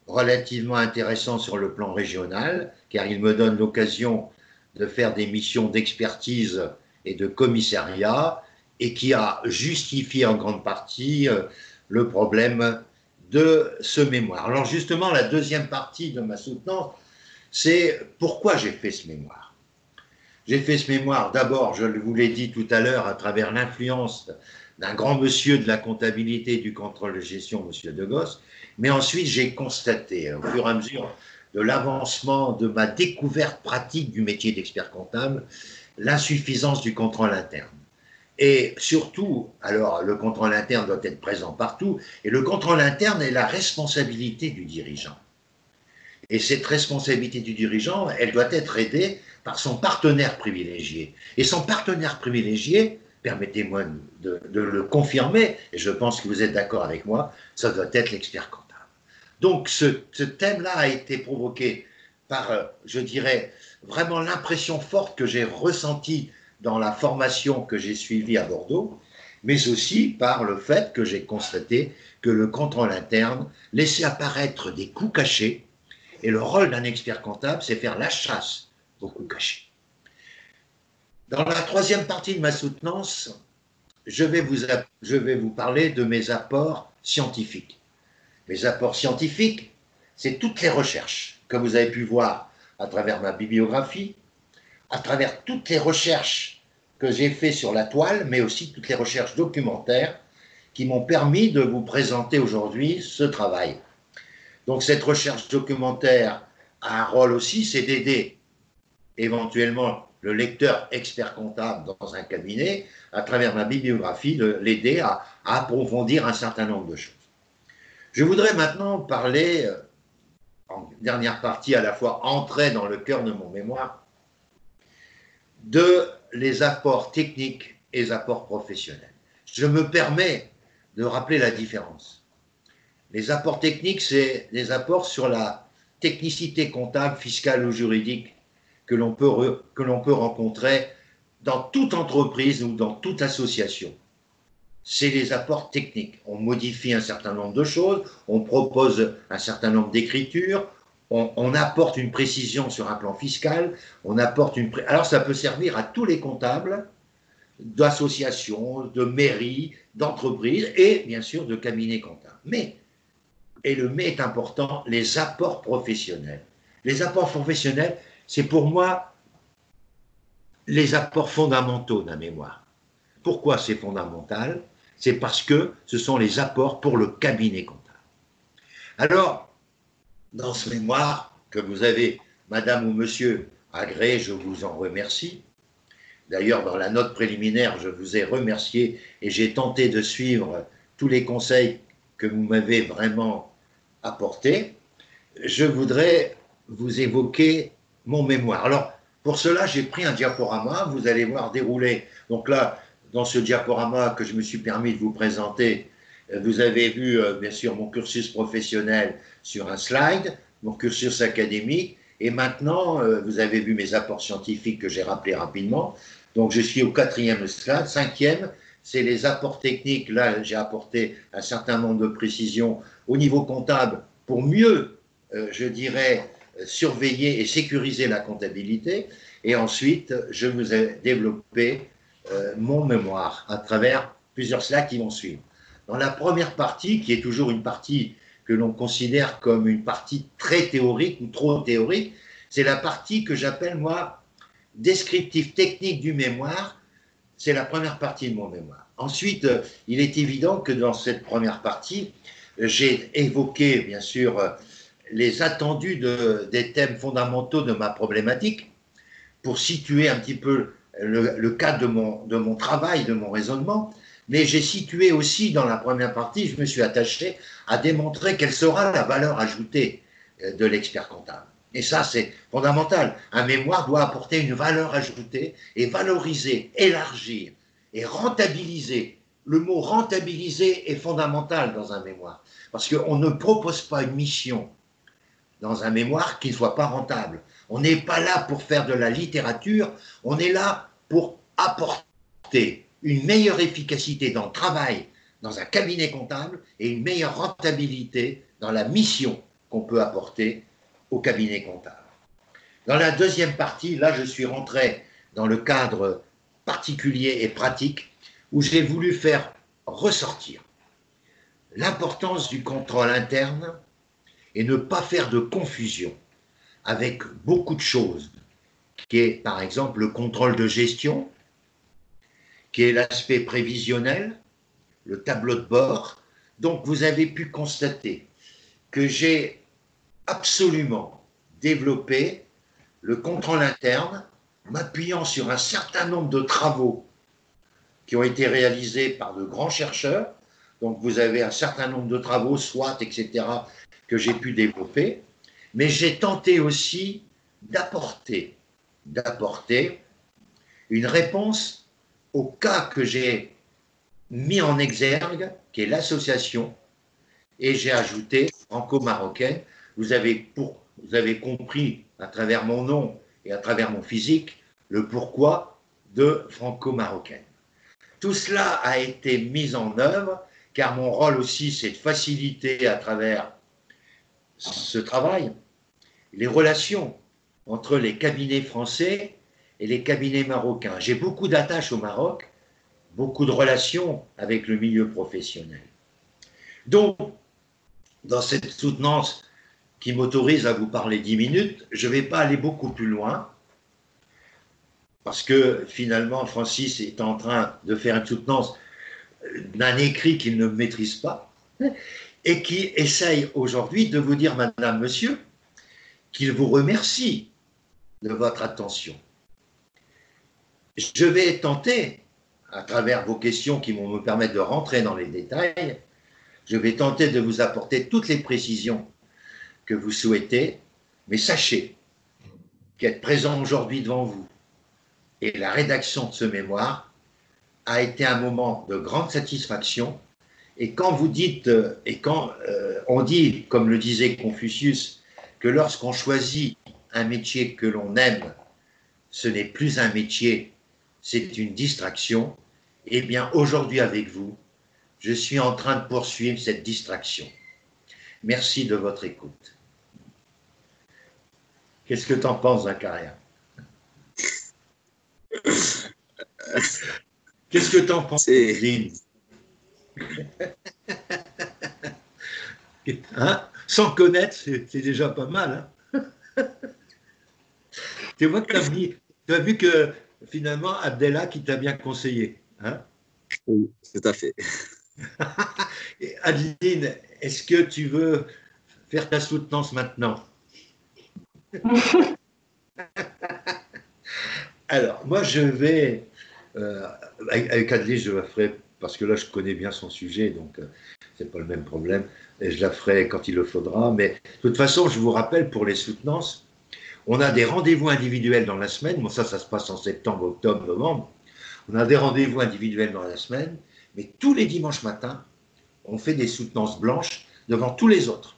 relativement intéressant sur le plan régional car il me donne l'occasion de faire des missions d'expertise et de commissariat et qui a justifié en grande partie le problème de ce mémoire. Alors justement, la deuxième partie de ma soutenance, c'est pourquoi j'ai fait ce mémoire. J'ai fait ce mémoire d'abord, je vous l'ai dit tout à l'heure, à travers l'influence d'un grand monsieur de la comptabilité et du contrôle de gestion, monsieur De Gosse, mais ensuite j'ai constaté, au fur et à mesure de l'avancement de ma découverte pratique du métier d'expert comptable, l'insuffisance du contrôle interne. Et surtout, alors le contrôle interne doit être présent partout, et le contrôle interne est la responsabilité du dirigeant. Et cette responsabilité du dirigeant, elle doit être aidée par son partenaire privilégié. Et son partenaire privilégié, permettez-moi de le confirmer, et je pense que vous êtes d'accord avec moi, ça doit être l'expert comptable. Donc ce thème-là a été provoqué par, je dirais, vraiment l'impression forte que j'ai ressentie dans la formation que j'ai suivie à Bordeaux, mais aussi par le fait que j'ai constaté que le contrôle interne laissait apparaître des coûts cachés, et le rôle d'un expert comptable, c'est faire la chasse aux coûts cachés. Dans la troisième partie de ma soutenance, je vais vous parler de mes apports scientifiques. Mes apports scientifiques, c'est toutes les recherches que vous avez pu voir à travers ma bibliographie, à travers toutes les recherches que j'ai faites sur la toile, mais aussi toutes les recherches documentaires qui m'ont permis de vous présenter aujourd'hui ce travail. Donc cette recherche documentaire a un rôle aussi, c'est d'aider éventuellement le lecteur expert comptable dans un cabinet, à travers ma bibliographie, de l'aider à approfondir un certain nombre de choses. Je voudrais maintenant parler, en dernière partie à la fois entrer dans le cœur de mon mémoire, de les apports techniques et les apports professionnels. Je me permets de rappeler la différence. Les apports techniques, c'est des apports sur la technicité comptable, fiscale ou juridique que l'on peut rencontrer dans toute entreprise ou dans toute association. C'est les apports techniques. On modifie un certain nombre de choses, on propose un certain nombre d'écritures, on apporte une précision sur un plan fiscal, alors ça peut servir à tous les comptables d'associations, de mairies, d'entreprises et bien sûr de cabinets comptables. Mais, et le mais est important, les apports professionnels. Les apports professionnels, c'est pour moi les apports fondamentaux d'un mémoire. Pourquoi c'est fondamental? C'est parce que ce sont les apports pour le cabinet comptable. Alors, dans ce mémoire que vous avez, madame ou monsieur, agréé, je vous en remercie. D'ailleurs, dans la note préliminaire, je vous ai remercié et j'ai tenté de suivre tous les conseils que vous m'avez vraiment apportés. Je voudrais vous évoquer mon mémoire. Alors, pour cela, j'ai pris un diaporama, vous allez voir dérouler. Donc là, dans ce diaporama que je me suis permis de vous présenter, vous avez vu, bien sûr, mon cursus professionnel sur un slide, mon cursus académique, et maintenant, vous avez vu mes apports scientifiques que j'ai rappelés rapidement. Donc, je suis au 4e slide. 5e, c'est les apports techniques. Là, j'ai apporté un certain nombre de précisions au niveau comptable pour mieux, je dirais, surveiller et sécuriser la comptabilité. Et ensuite, je vous ai développé mon mémoire à travers plusieurs slides qui vont suivre. Dans la première partie, qui est toujours une partie que l'on considère comme une partie très théorique ou trop théorique, c'est la partie que j'appelle, moi, descriptif technique du mémoire. C'est la première partie de mon mémoire. Ensuite, il est évident que dans cette première partie, j'ai évoqué, bien sûr, les attendus des thèmes fondamentaux de ma problématique pour situer un petit peu le cadre de mon travail, de mon raisonnement. Mais j'ai situé aussi dans la première partie, je me suis attaché à démontrer quelle sera la valeur ajoutée de l'expert comptable. Et ça, c'est fondamental. Un mémoire doit apporter une valeur ajoutée et valoriser, élargir et rentabiliser. Le mot rentabiliser est fondamental dans un mémoire. Parce qu'on ne propose pas une mission dans un mémoire qui ne soit pas rentable. On n'est pas là pour faire de la littérature, on est là pour apporter une meilleure efficacité dans le travail dans un cabinet comptable et une meilleure rentabilité dans la mission qu'on peut apporter au cabinet comptable. Dans la deuxième partie, là, je suis rentré dans le cadre particulier et pratique où j'ai voulu faire ressortir l'importance du contrôle interne et ne pas faire de confusion avec beaucoup de choses, qui est par exemple le contrôle de gestion, qui est l'aspect prévisionnel, le tableau de bord. Donc vous avez pu constater que j'ai absolument développé le contrôle interne, m'appuyant sur un certain nombre de travaux qui ont été réalisés par de grands chercheurs. Donc vous avez un certain nombre de travaux, SWOT, etc., que j'ai pu développer. Mais j'ai tenté aussi d'apporter une réponse au cas que j'ai mis en exergue, qui est l'association, et j'ai ajouté franco-marocaine. Vous avez compris à travers mon nom et à travers mon physique le pourquoi de franco-marocaine. Tout cela a été mis en œuvre, car mon rôle aussi, c'est de faciliter à travers ce travail les relations entre les cabinets français et les cabinets marocains. J'ai beaucoup d'attaches au Maroc, beaucoup de relations avec le milieu professionnel. Donc, dans cette soutenance qui m'autorise à vous parler 10 minutes, je ne vais pas aller beaucoup plus loin, parce que finalement, Francis est en train de faire une soutenance d'un écrit qu'il ne maîtrise pas, et qui essaye aujourd'hui de vous dire, madame, monsieur, qu'il vous remercie de votre attention. Je vais tenter, à travers vos questions qui vont me permettre de rentrer dans les détails, je vais tenter de vous apporter toutes les précisions que vous souhaitez, mais sachez qu'être présent aujourd'hui devant vous et la rédaction de ce mémoire a été un moment de grande satisfaction. Et quand vous dites, et quand on dit, comme le disait Confucius, que lorsqu'on choisit un métier que l'on aime, ce n'est plus un métier, c'est une distraction, eh bien aujourd'hui avec vous, je suis en train de poursuivre cette distraction. Merci de votre écoute. Qu'est-ce que tu en penses, Zakaria? Qu'est-ce que tu en penses, Lynn? Hein? Sans connaître, c'est déjà pas mal. Hein? Tu vois que tu as vu que finalement, Abdellah qui t'a bien conseillé. Hein? Oui, tout à fait. Adeline, est-ce que tu veux faire ta soutenance maintenant? Alors, moi, je vais, avec Adeline, je la ferai, parce que là, je connais bien son sujet, donc c'est pas le même problème, et je la ferai quand il le faudra. Mais de toute façon, je vous rappelle, pour les soutenances, on a des rendez-vous individuels dans la semaine. Bon, ça se passe en septembre, octobre, novembre. On a des rendez-vous individuels dans la semaine, mais tous les dimanches matins, on fait des soutenances blanches devant tous les autres.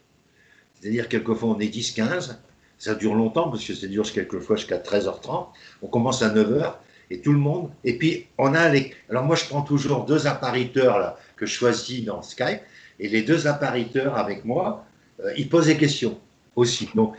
C'est-à-dire, quelquefois, on est 10-15, ça dure longtemps, parce que ça dure quelquefois jusqu'à 13h30. On commence à 9h, Et tout le monde. Et puis, on a les. Alors, moi, je prends toujours deux appariteurs là, que je choisis dans Skype. Et les deux appariteurs avec moi, ils posent des questions aussi. Donc,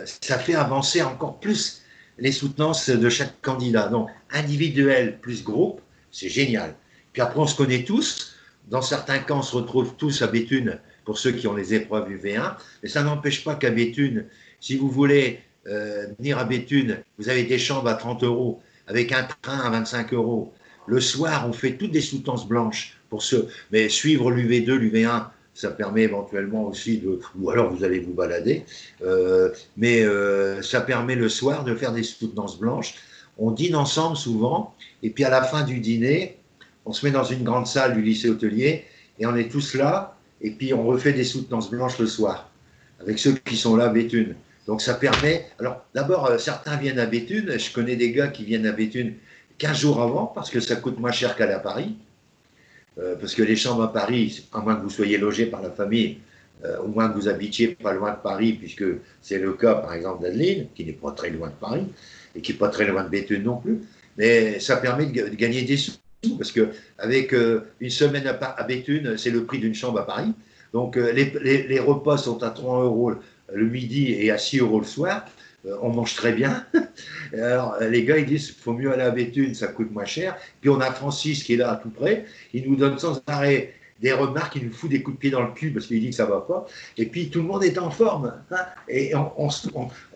ça fait avancer encore plus les soutenances de chaque candidat. Donc, individuel plus groupe, c'est génial. Puis après, on se connaît tous. Dans certains cas, on se retrouve tous à Béthune pour ceux qui ont les épreuves UV1. Mais ça n'empêche pas qu'à Béthune, si vous voulez venir à Béthune, vous avez des chambres à 30 euros, avec un train à 25 euros. Le soir, on fait toutes des soutenances blanches pour ceux. Mais suivre l'UV2, l'UV1, ça permet éventuellement aussi de. Ou alors vous allez vous balader. Ça permet le soir de faire des soutenances blanches. On dîne ensemble souvent. Et puis à la fin du dîner, on se met dans une grande salle du lycée hôtelier et on est tous là. Et puis on refait des soutenances blanches le soir avec ceux qui sont là à Béthune. Donc ça permet. Alors d'abord, certains viennent à Béthune. Je connais des gars qui viennent à Béthune 15 jours avant parce que ça coûte moins cher qu'à Paris. Parce que les chambres à Paris, à moins que vous soyez logé par la famille, au moins que vous habitiez pas loin de Paris, puisque c'est le cas par exemple d'Adeline, qui n'est pas très loin de Paris, et qui n'est pas très loin de Béthune non plus, mais ça permet de gagner des sous, parce qu'avec une semaine à Béthune, c'est le prix d'une chambre à Paris. Donc les repas sont à 3 euros le midi et à 6 euros le soir. On mange très bien. Alors, les gars, ils disent qu'il faut mieux aller à Béthune, ça coûte moins cher. Puis on a Francis qui est là à tout près. Il nous donne sans arrêt des remarques, il nous fout des coups de pied dans le cul parce qu'il dit que ça ne va pas. Et puis tout le monde est en forme. Hein, et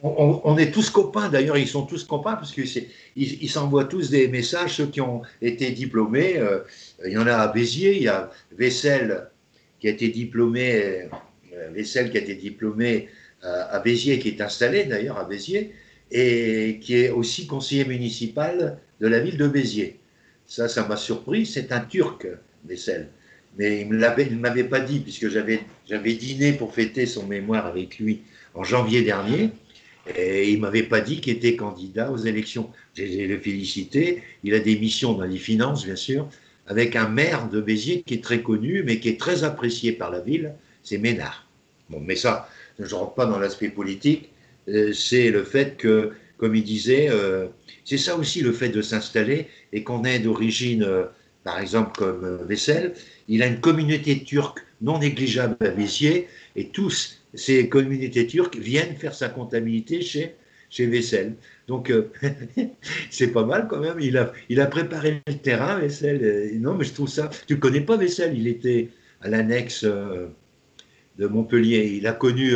on est tous copains. D'ailleurs, ils sont tous copains parce qu'ils s'envoient tous des messages, ceux qui ont été diplômés. Il y en a à Béziers, il y a Vessel qui a été diplômé. Vessel qui a été diplômé à Béziers, qui est installé d'ailleurs à Béziers, et qui est aussi conseiller municipal de la ville de Béziers. Ça m'a surpris, c'est un Turc, Vessel. Mais il ne m'avait pas dit, puisque j'avais dîné pour fêter son mémoire avec lui en janvier dernier, et il ne m'avait pas dit qu'il était candidat aux élections. J'ai le félicité, il a des missions dans les finances, bien sûr, avec un maire de Béziers qui est très connu, mais qui est très apprécié par la ville, c'est Ménard. Bon, mais ça, je ne rentre pas dans l'aspect politique, c'est le fait que, comme il disait, c'est ça aussi le fait de s'installer et qu'on est d'origine, par exemple, comme Vessel, il a une communauté turque non négligeable à Béziers et tous ces communautés turques viennent faire sa comptabilité chez Vessel. Donc, c'est pas mal quand même. Il a préparé le terrain, Vessel. Non, mais je trouve ça. Tu ne connais pas Vessel, il était à l'annexe de Montpellier. Il a connu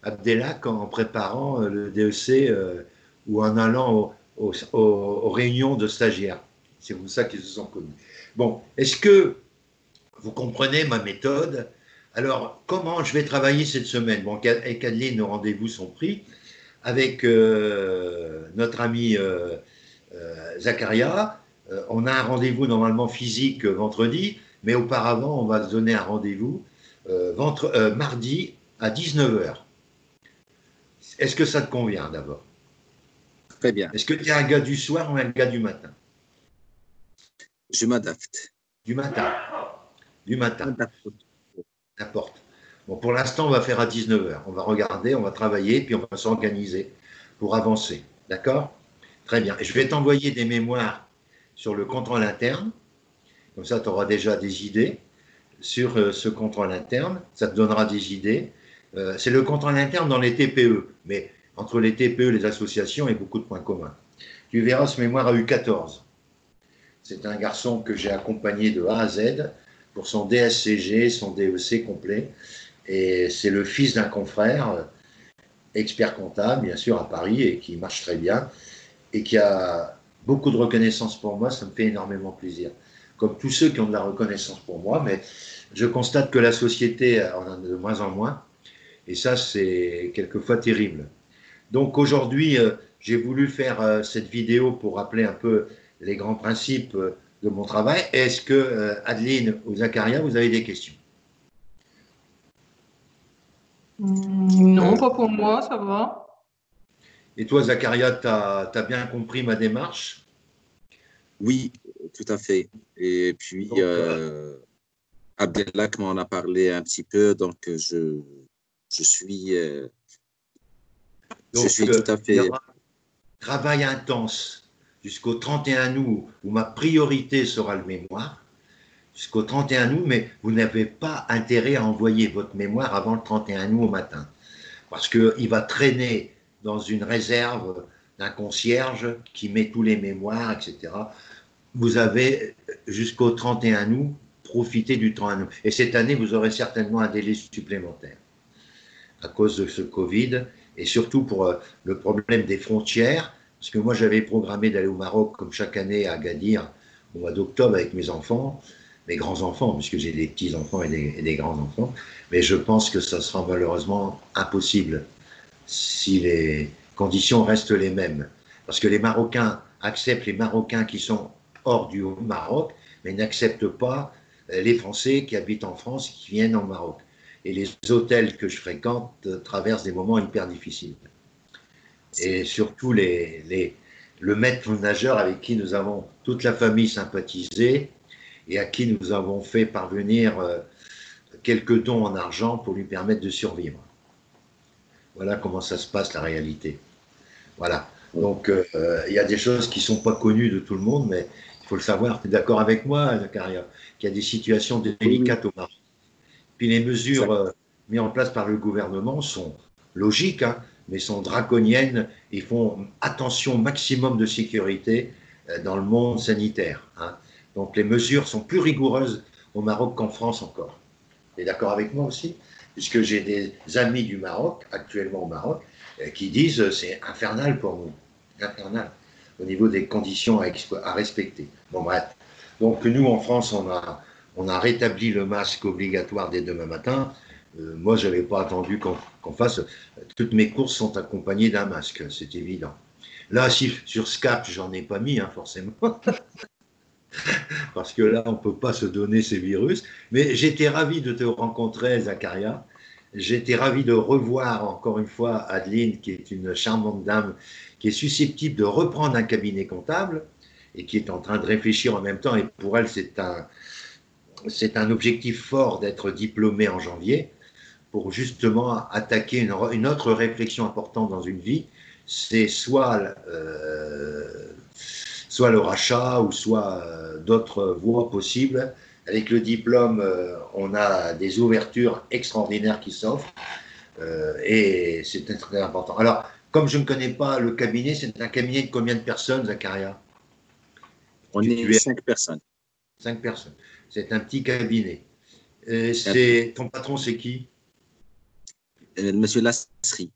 Abdelhak en préparant le DEC ou en allant aux réunions de stagiaires. C'est pour ça qu'ils se sont connus. Bon, est-ce que vous comprenez ma méthode? Alors, comment je vais travailler cette semaine? Bon, avec Adeline, nos rendez-vous sont pris. Avec notre ami Zacharia, on a un rendez-vous normalement physique vendredi, mais auparavant, on va se donner un rendez-vous mardi à 19h. Est-ce que ça te convient d'abord? Très bien. Est-ce que tu es un gars du soir ou un gars du matin? Je m'adapte. Du matin. Du matin. N'importe. Bon, pour l'instant, on va faire à 19h. On va regarder, on va travailler, puis on va s'organiser pour avancer. D'accord? Très bien. Et je vais t'envoyer des mémoires sur le contrôle interne. Comme ça, tu auras déjà des idées sur ce contrôle interne. Ça te donnera des idées. C'est le contrôle interne dans les TPE. Mais entre les TPE et les associations, il y a beaucoup de points communs. Tu verras, ce mémoire a eu 14. C'est un garçon que j'ai accompagné de A à Z pour son DSCG, son DEC complet. Et c'est le fils d'un confrère, expert comptable, bien sûr, à Paris, et qui marche très bien, et qui a beaucoup de reconnaissance pour moi. Ça me fait énormément plaisir. Comme tous ceux qui ont de la reconnaissance pour moi, mais je constate que la société en a de moins en moins, et ça, c'est quelquefois terrible. Donc aujourd'hui, j'ai voulu faire cette vidéo pour rappeler un peu les grands principes de mon travail. Est-ce que Adeline ou Zacharia, vous avez des questions? Non, pas pour moi, ça va. Et toi, Zacharia, tu as bien compris ma démarche? Oui, tout à fait. Et puis, Abdelhak m'en a parlé un petit peu, donc je suis tout à fait. Travail intense, jusqu'au 31 août, où ma priorité sera le mémoire, jusqu'au 31 août, mais vous n'avez pas intérêt à envoyer votre mémoire avant le 31 août au matin, parce qu'il va traîner dans une réserve d'un concierge qui met tous les mémoires, etc. Vous avez jusqu'au 31 août profité du 31 août. Et cette année, vous aurez certainement un délai supplémentaire à cause de ce Covid et surtout pour le problème des frontières. Parce que moi, j'avais programmé d'aller au Maroc, comme chaque année, à Agadir, au mois d'octobre avec mes enfants, mes grands-enfants, puisque j'ai des petits-enfants et des grands-enfants. Mais je pense que ça sera malheureusement impossible si les conditions restent les mêmes. Parce que les Marocains acceptent les Marocains qui sont hors du Maroc, mais n'acceptent pas les Français qui habitent en France et qui viennent au Maroc. Et les hôtels que je fréquente traversent des moments hyper difficiles. Et surtout le maître nageur avec qui nous avons toute la famille sympathisé et à qui nous avons fait parvenir quelques dons en argent pour lui permettre de survivre. Voilà comment ça se passe, la réalité. Voilà. Donc, il y a des choses qui ne sont pas connues de tout le monde, mais il faut le savoir. Tu es d'accord avec moi, Zakaria, qu'il y a des situations délicates au Maroc. Puis les mesures mises en place par le gouvernement sont logiques, hein, mais sont draconiennes. Ils font attention au maximum de sécurité dans le monde sanitaire. Hein. Donc, les mesures sont plus rigoureuses au Maroc qu'en France encore. Tu es d'accord avec moi aussi? Puisque j'ai des amis du Maroc, actuellement au Maroc, qui disent c'est infernal pour nous. Infernal. Au niveau des conditions à respecter. Bon, bref. Donc, nous, en France, on a rétabli le masque obligatoire dès demain matin. Moi, je n'avais pas attendu qu'on fasse. Toutes mes courses sont accompagnées d'un masque, c'est évident. Là, si sur Skype, j'en ai pas mis, hein, forcément. Parce que là, on ne peut pas se donner ces virus. Mais j'étais ravi de te rencontrer, Zakaria. J'étais ravi de revoir encore une fois Adeline, qui est une charmante dame, qui est susceptible de reprendre un cabinet comptable et qui est en train de réfléchir en même temps. Et pour elle, c'est un objectif fort d'être diplômée en janvier pour justement attaquer une autre réflexion importante dans une vie. C'est soit le rachat ou soit d'autres voies possibles. Avec le diplôme, on a des ouvertures extraordinaires qui s'offrent et c'est très important. Alors, comme je ne connais pas le cabinet, c'est un cabinet de combien de personnes, Zakaria? On est 5 personnes. 5 personnes. C'est un petit cabinet. Ton patron, c'est qui? Monsieur Lasserie.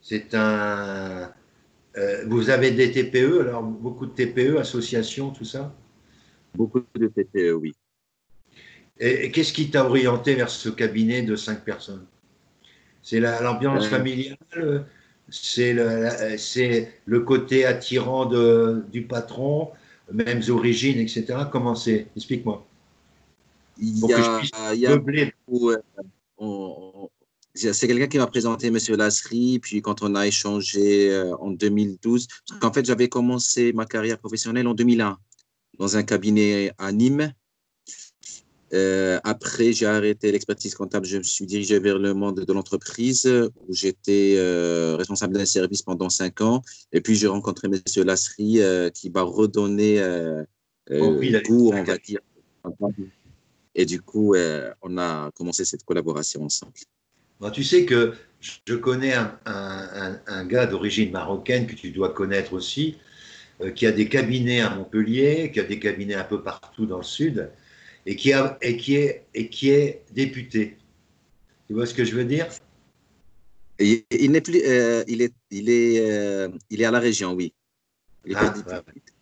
C'est un... vous avez des TPE, alors beaucoup de TPE, associations, tout ça? Beaucoup de TPE, oui. Et qu'est-ce qui t'a orienté vers ce cabinet de 5 personnes? C'est l'ambiance familiale? C'est le côté attirant du patron, mêmes origines, etc. Comment c'est? Explique-moi. Pour que je puisse meubler. C'est quelqu'un qui m'a présenté M. Lasserie, puis quand on a échangé en 2012, parce qu'en fait, j'avais commencé ma carrière professionnelle en 2001 dans un cabinet à Nîmes. Après, j'ai arrêté l'expertise comptable, je me suis dirigé vers le monde de l'entreprise où j'étais responsable d'un service pendant 5 ans. Et puis, j'ai rencontré M. Lasserie qui m'a redonné goût, on va dire. Et du coup, on a commencé cette collaboration ensemble. Bon, tu sais que je connais un gars d'origine marocaine que tu dois connaître aussi, qui a des cabinets à Montpellier, qui a des cabinets un peu partout dans le sud, et qui est député. Tu vois ce que je veux dire? Il n'est plus, il est à la région, oui. Il est pas député.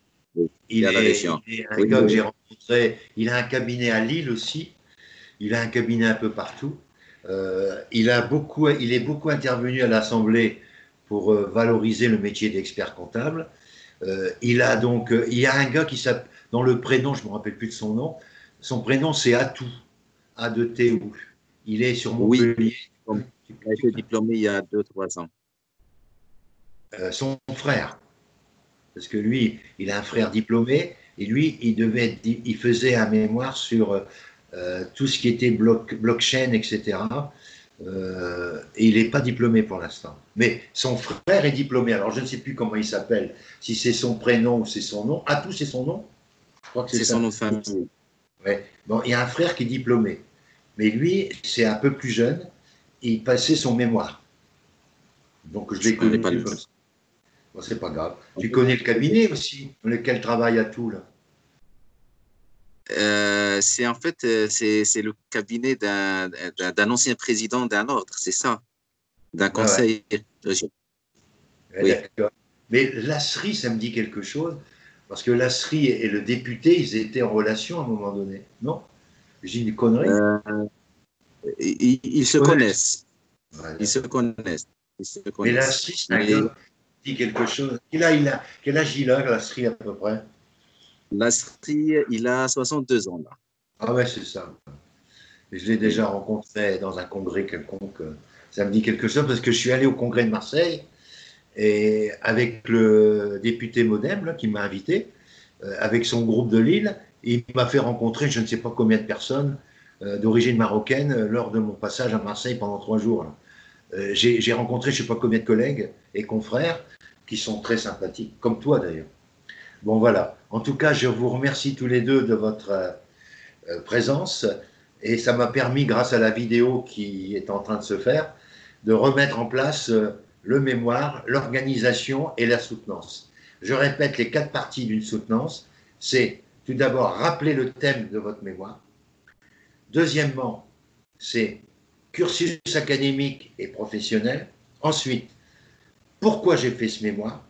Il est à la région. Il est un gars que j'ai rencontré. Il a un cabinet à Lille aussi. Il a un cabinet un peu partout. Il est beaucoup intervenu à l'Assemblée pour valoriser le métier d'expert comptable. Il y a un gars dont le prénom, je ne me rappelle plus de son nom. Son prénom, c'est Atou, A-2-T-O. Il est sur Montpellier. Oui, il a été diplômé il y a 2-3 ans. Son frère, parce que lui, il a un frère diplômé, et lui, il faisait un mémoire sur tout ce qui était blockchain, etc. Et il n'est pas diplômé pour l'instant. Mais son frère est diplômé. Alors, je ne sais plus comment il s'appelle, si c'est son prénom ou c'est son nom. Atou, c'est son nom? Je crois que c'est C'est son ça. nom de famille. Ouais. Bon, il y a un frère qui est diplômé. Mais lui, c'est un peu plus jeune. Il passait son mémoire. Donc, je Je l'ai ne connais connu pas le comme nom. ça. Bon, c'est pas grave. Tu connais le cabinet aussi, dans lequel travaille Atou, là? C'est en fait c'est le cabinet d'un ancien président d'un ordre, c'est ça, d'un Ouais, ouais. conseil régional. Ouais, Oui. d'accord. Mais Lasserie, ça me dit quelque chose, parce que Lasserie et le député, ils étaient en relation à un moment donné, non? J'ai une connerie. Euh, ils Ils se se connaissent. connaissent, Ouais, ils se d'accord. connaissent, ils se Mais connaissent. Lasserie, c'est un Mais gars qui dit quelque chose. Quel âge il a, Lasserie, à peu près? Lastri, il a 62 ans là. Ah ouais, c'est ça. Je l'ai Oui. déjà rencontré dans un congrès quelconque. Ça me dit quelque chose parce que je suis allé au congrès de Marseille et avec le député Modem là, qui m'a invité, avec son groupe de Lille, il m'a fait rencontrer je ne sais pas combien de personnes d'origine marocaine lors de mon passage à Marseille pendant 3 jours. J'ai rencontré je ne sais pas combien de collègues et confrères qui sont très sympathiques, comme toi d'ailleurs. Bon voilà. En tout cas, je vous remercie tous les deux de votre présence et ça m'a permis, grâce à la vidéo qui est en train de se faire, de remettre en place le mémoire, l'organisation et la soutenance. Je répète les 4 parties d'une soutenance. C'est tout d'abord rappeler le thème de votre mémoire. Deuxièmement, c'est cursus académique et professionnel. Ensuite, pourquoi j'ai fait ce mémoire.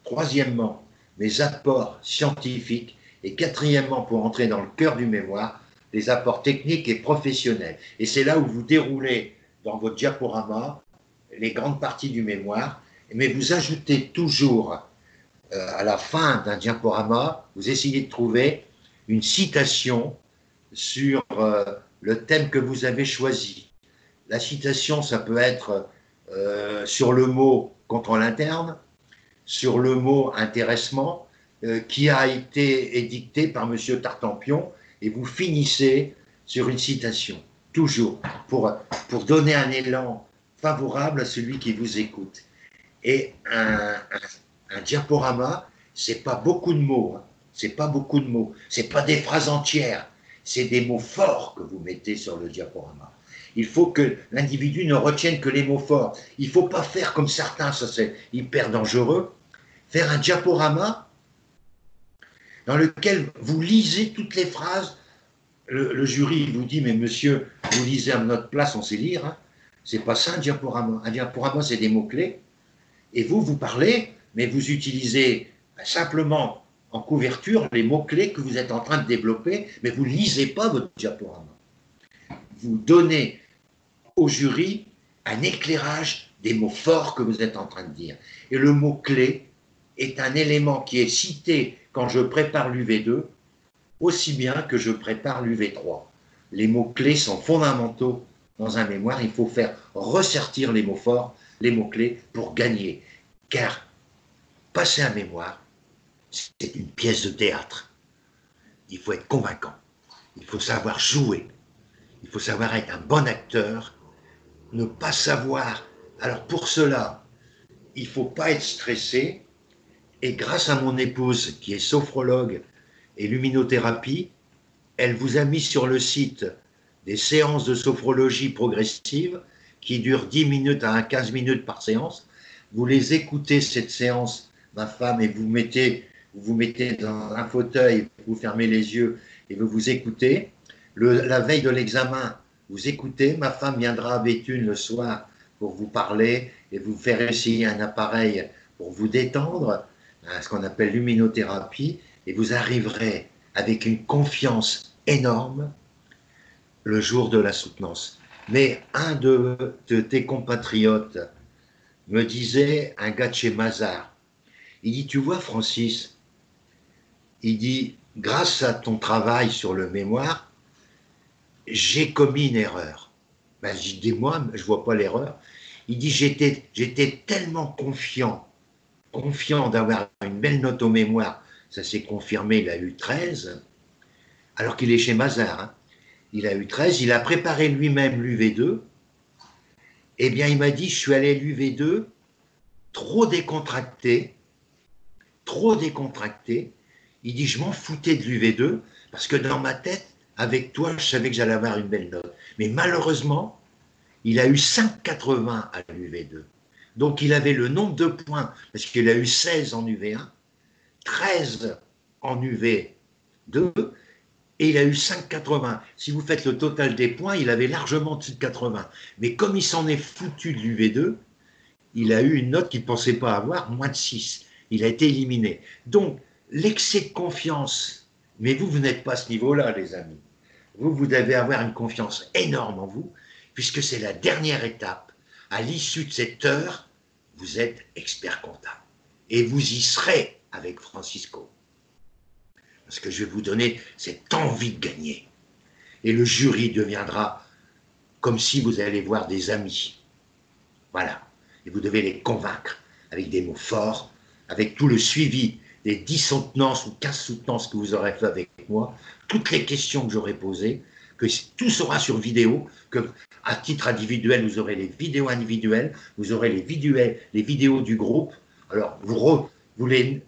Troisièmement, mes apports scientifiques. Et quatrièmement, pour entrer dans le cœur du mémoire, les apports techniques et professionnels. Et c'est là où vous déroulez dans votre diaporama les grandes parties du mémoire, mais vous ajoutez toujours à la fin d'un diaporama, vous essayez de trouver une citation sur le thème que vous avez choisi. La citation, ça peut être sur le mot contrôle interne, sur le mot intéressement, qui a été édicté par M. Tartampion, et vous finissez sur une citation, toujours, pour donner un élan favorable à celui qui vous écoute. Et un diaporama, c'est pas beaucoup de mots, hein. C'est pas beaucoup de mots, c'est pas des phrases entières, c'est des mots forts que vous mettez sur le diaporama. Il faut que l'individu ne retienne que les mots forts. Il ne faut pas faire comme certains, ça c'est hyper dangereux, faire un diaporama dans lequel vous lisez toutes les phrases. Le jury vous dit, mais monsieur, vous lisez à notre place, on sait lire. Hein. C'est pas ça un diaporama. Un diaporama, c'est des mots-clés. Et vous, vous parlez, mais vous utilisez simplement en couverture les mots-clés que vous êtes en train de développer, mais vous ne lisez pas votre diaporama. Vous donnez au jury un éclairage des mots forts que vous êtes en train de dire. Et le mot-clé est un élément qui est cité quand je prépare l'UV2, aussi bien que je prépare l'UV3. Les mots-clés sont fondamentaux dans un mémoire. Il faut faire ressortir les mots forts, les mots-clés, pour gagner. Car passer un mémoire, c'est une pièce de théâtre. Il faut être convaincant. Il faut savoir jouer. Il faut savoir être un bon acteur. Ne pas savoir. Alors pour cela, il ne faut pas être stressé. Et grâce à mon épouse, qui est sophrologue et luminothérapie, elle vous a mis sur le site des séances de sophrologie progressive qui durent 10 minutes à 15 minutes par séance. Vous les écoutez, cette séance, ma femme, et vous vous mettez dans un fauteuil, vous fermez les yeux et vous vous écoutez. La veille de l'examen, vous écoutez. Ma femme viendra à Béthune le soir pour vous parler et vous faire essayer un appareil pour vous détendre, ce qu'on appelle luminothérapie, et vous arriverez avec une confiance énorme le jour de la soutenance. Mais un de tes compatriotes me disait, un gars de chez Mazar, il dit, tu vois Francis, il dit, grâce à ton travail sur le mémoire, j'ai commis une erreur. Ben, je dis, moi, je ne vois pas l'erreur. Il dit, j'étais tellement confiant d'avoir une belle note au mémoire. Ça s'est confirmé, il a eu 13, alors qu'il est chez Mazar. Hein. Il a eu 13, il a préparé lui-même l'UV2, Eh bien, il m'a dit, je suis allé à l'UV2, trop décontracté. Il dit, je m'en foutais de l'UV2 parce que dans ma tête, avec toi, je savais que j'allais avoir une belle note. Mais malheureusement, il a eu 5,80 à l'UV2. Donc, il avait le nombre de points, parce qu'il a eu 16 en UV1, 13 en UV2, et il a eu 5,80. Si vous faites le total des points, il avait largement au-dessus de 80. Mais comme il s'en est foutu de l'UV2, il a eu une note qu'il ne pensait pas avoir, moins de 6. Il a été éliminé. Donc, l'excès de confiance, mais vous n'êtes pas à ce niveau-là, les amis. Vous devez avoir une confiance énorme en vous, puisque c'est la dernière étape. À l'issue de cette heure, vous êtes expert comptable. Et vous y serez avec Francisco. Parce que je vais vous donner cette envie de gagner. Et le jury deviendra comme si vous allez voir des amis. Voilà. Et vous devez les convaincre avec des mots forts, avec tout le suivi des 10 soutenances ou 15 soutenances que vous aurez fait avec moi, toutes les questions que j'aurai posées, que tout sera sur vidéo, que à titre individuel, vous aurez les vidéos individuelles, vous aurez les vidéos du groupe. Alors,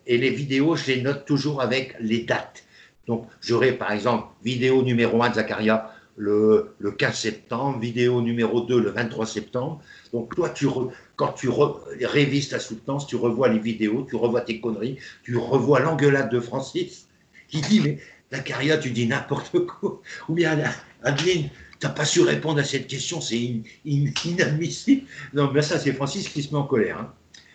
et les vidéos, je les note toujours avec les dates. Donc, j'aurai par exemple vidéo numéro 1 de Zacharia le 15 septembre, vidéo numéro 2 le 23 septembre. Donc, toi, quand tu révises ta soutenance, tu revois les vidéos, tu revois tes conneries, tu revois l'engueulade de Francis qui dit, mais Zacharia, tu dis n'importe quoi. Ou bien, Adeline, tu n'as pas su répondre à cette question, c'est inadmissible. Non, mais ça, c'est Francis qui se met en colère. Hein.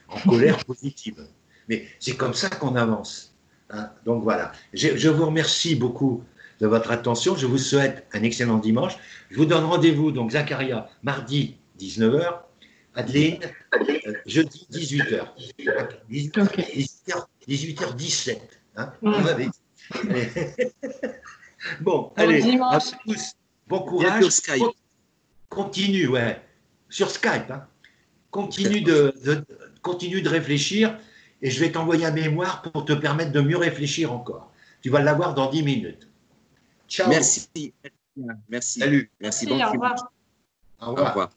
En colère positive. Mais c'est comme ça qu'on avance. Hein. Donc voilà. Je vous remercie beaucoup de votre attention. Je vous souhaite un excellent dimanche. Je vous donne rendez-vous, donc Zacharia, mardi 19h, Adeline, jeudi 18h. 18h17. Hein, on m'avait dit. Bon, allez, à tous, bon courage. Sur Skype. Continue, ouais. Sur Skype. Hein. Continue de réfléchir et je vais t'envoyer un mémoire pour te permettre de mieux réfléchir encore. Tu vas l'avoir dans 10 minutes. Ciao. Merci. Merci. Salut. Merci. Au revoir. Au revoir.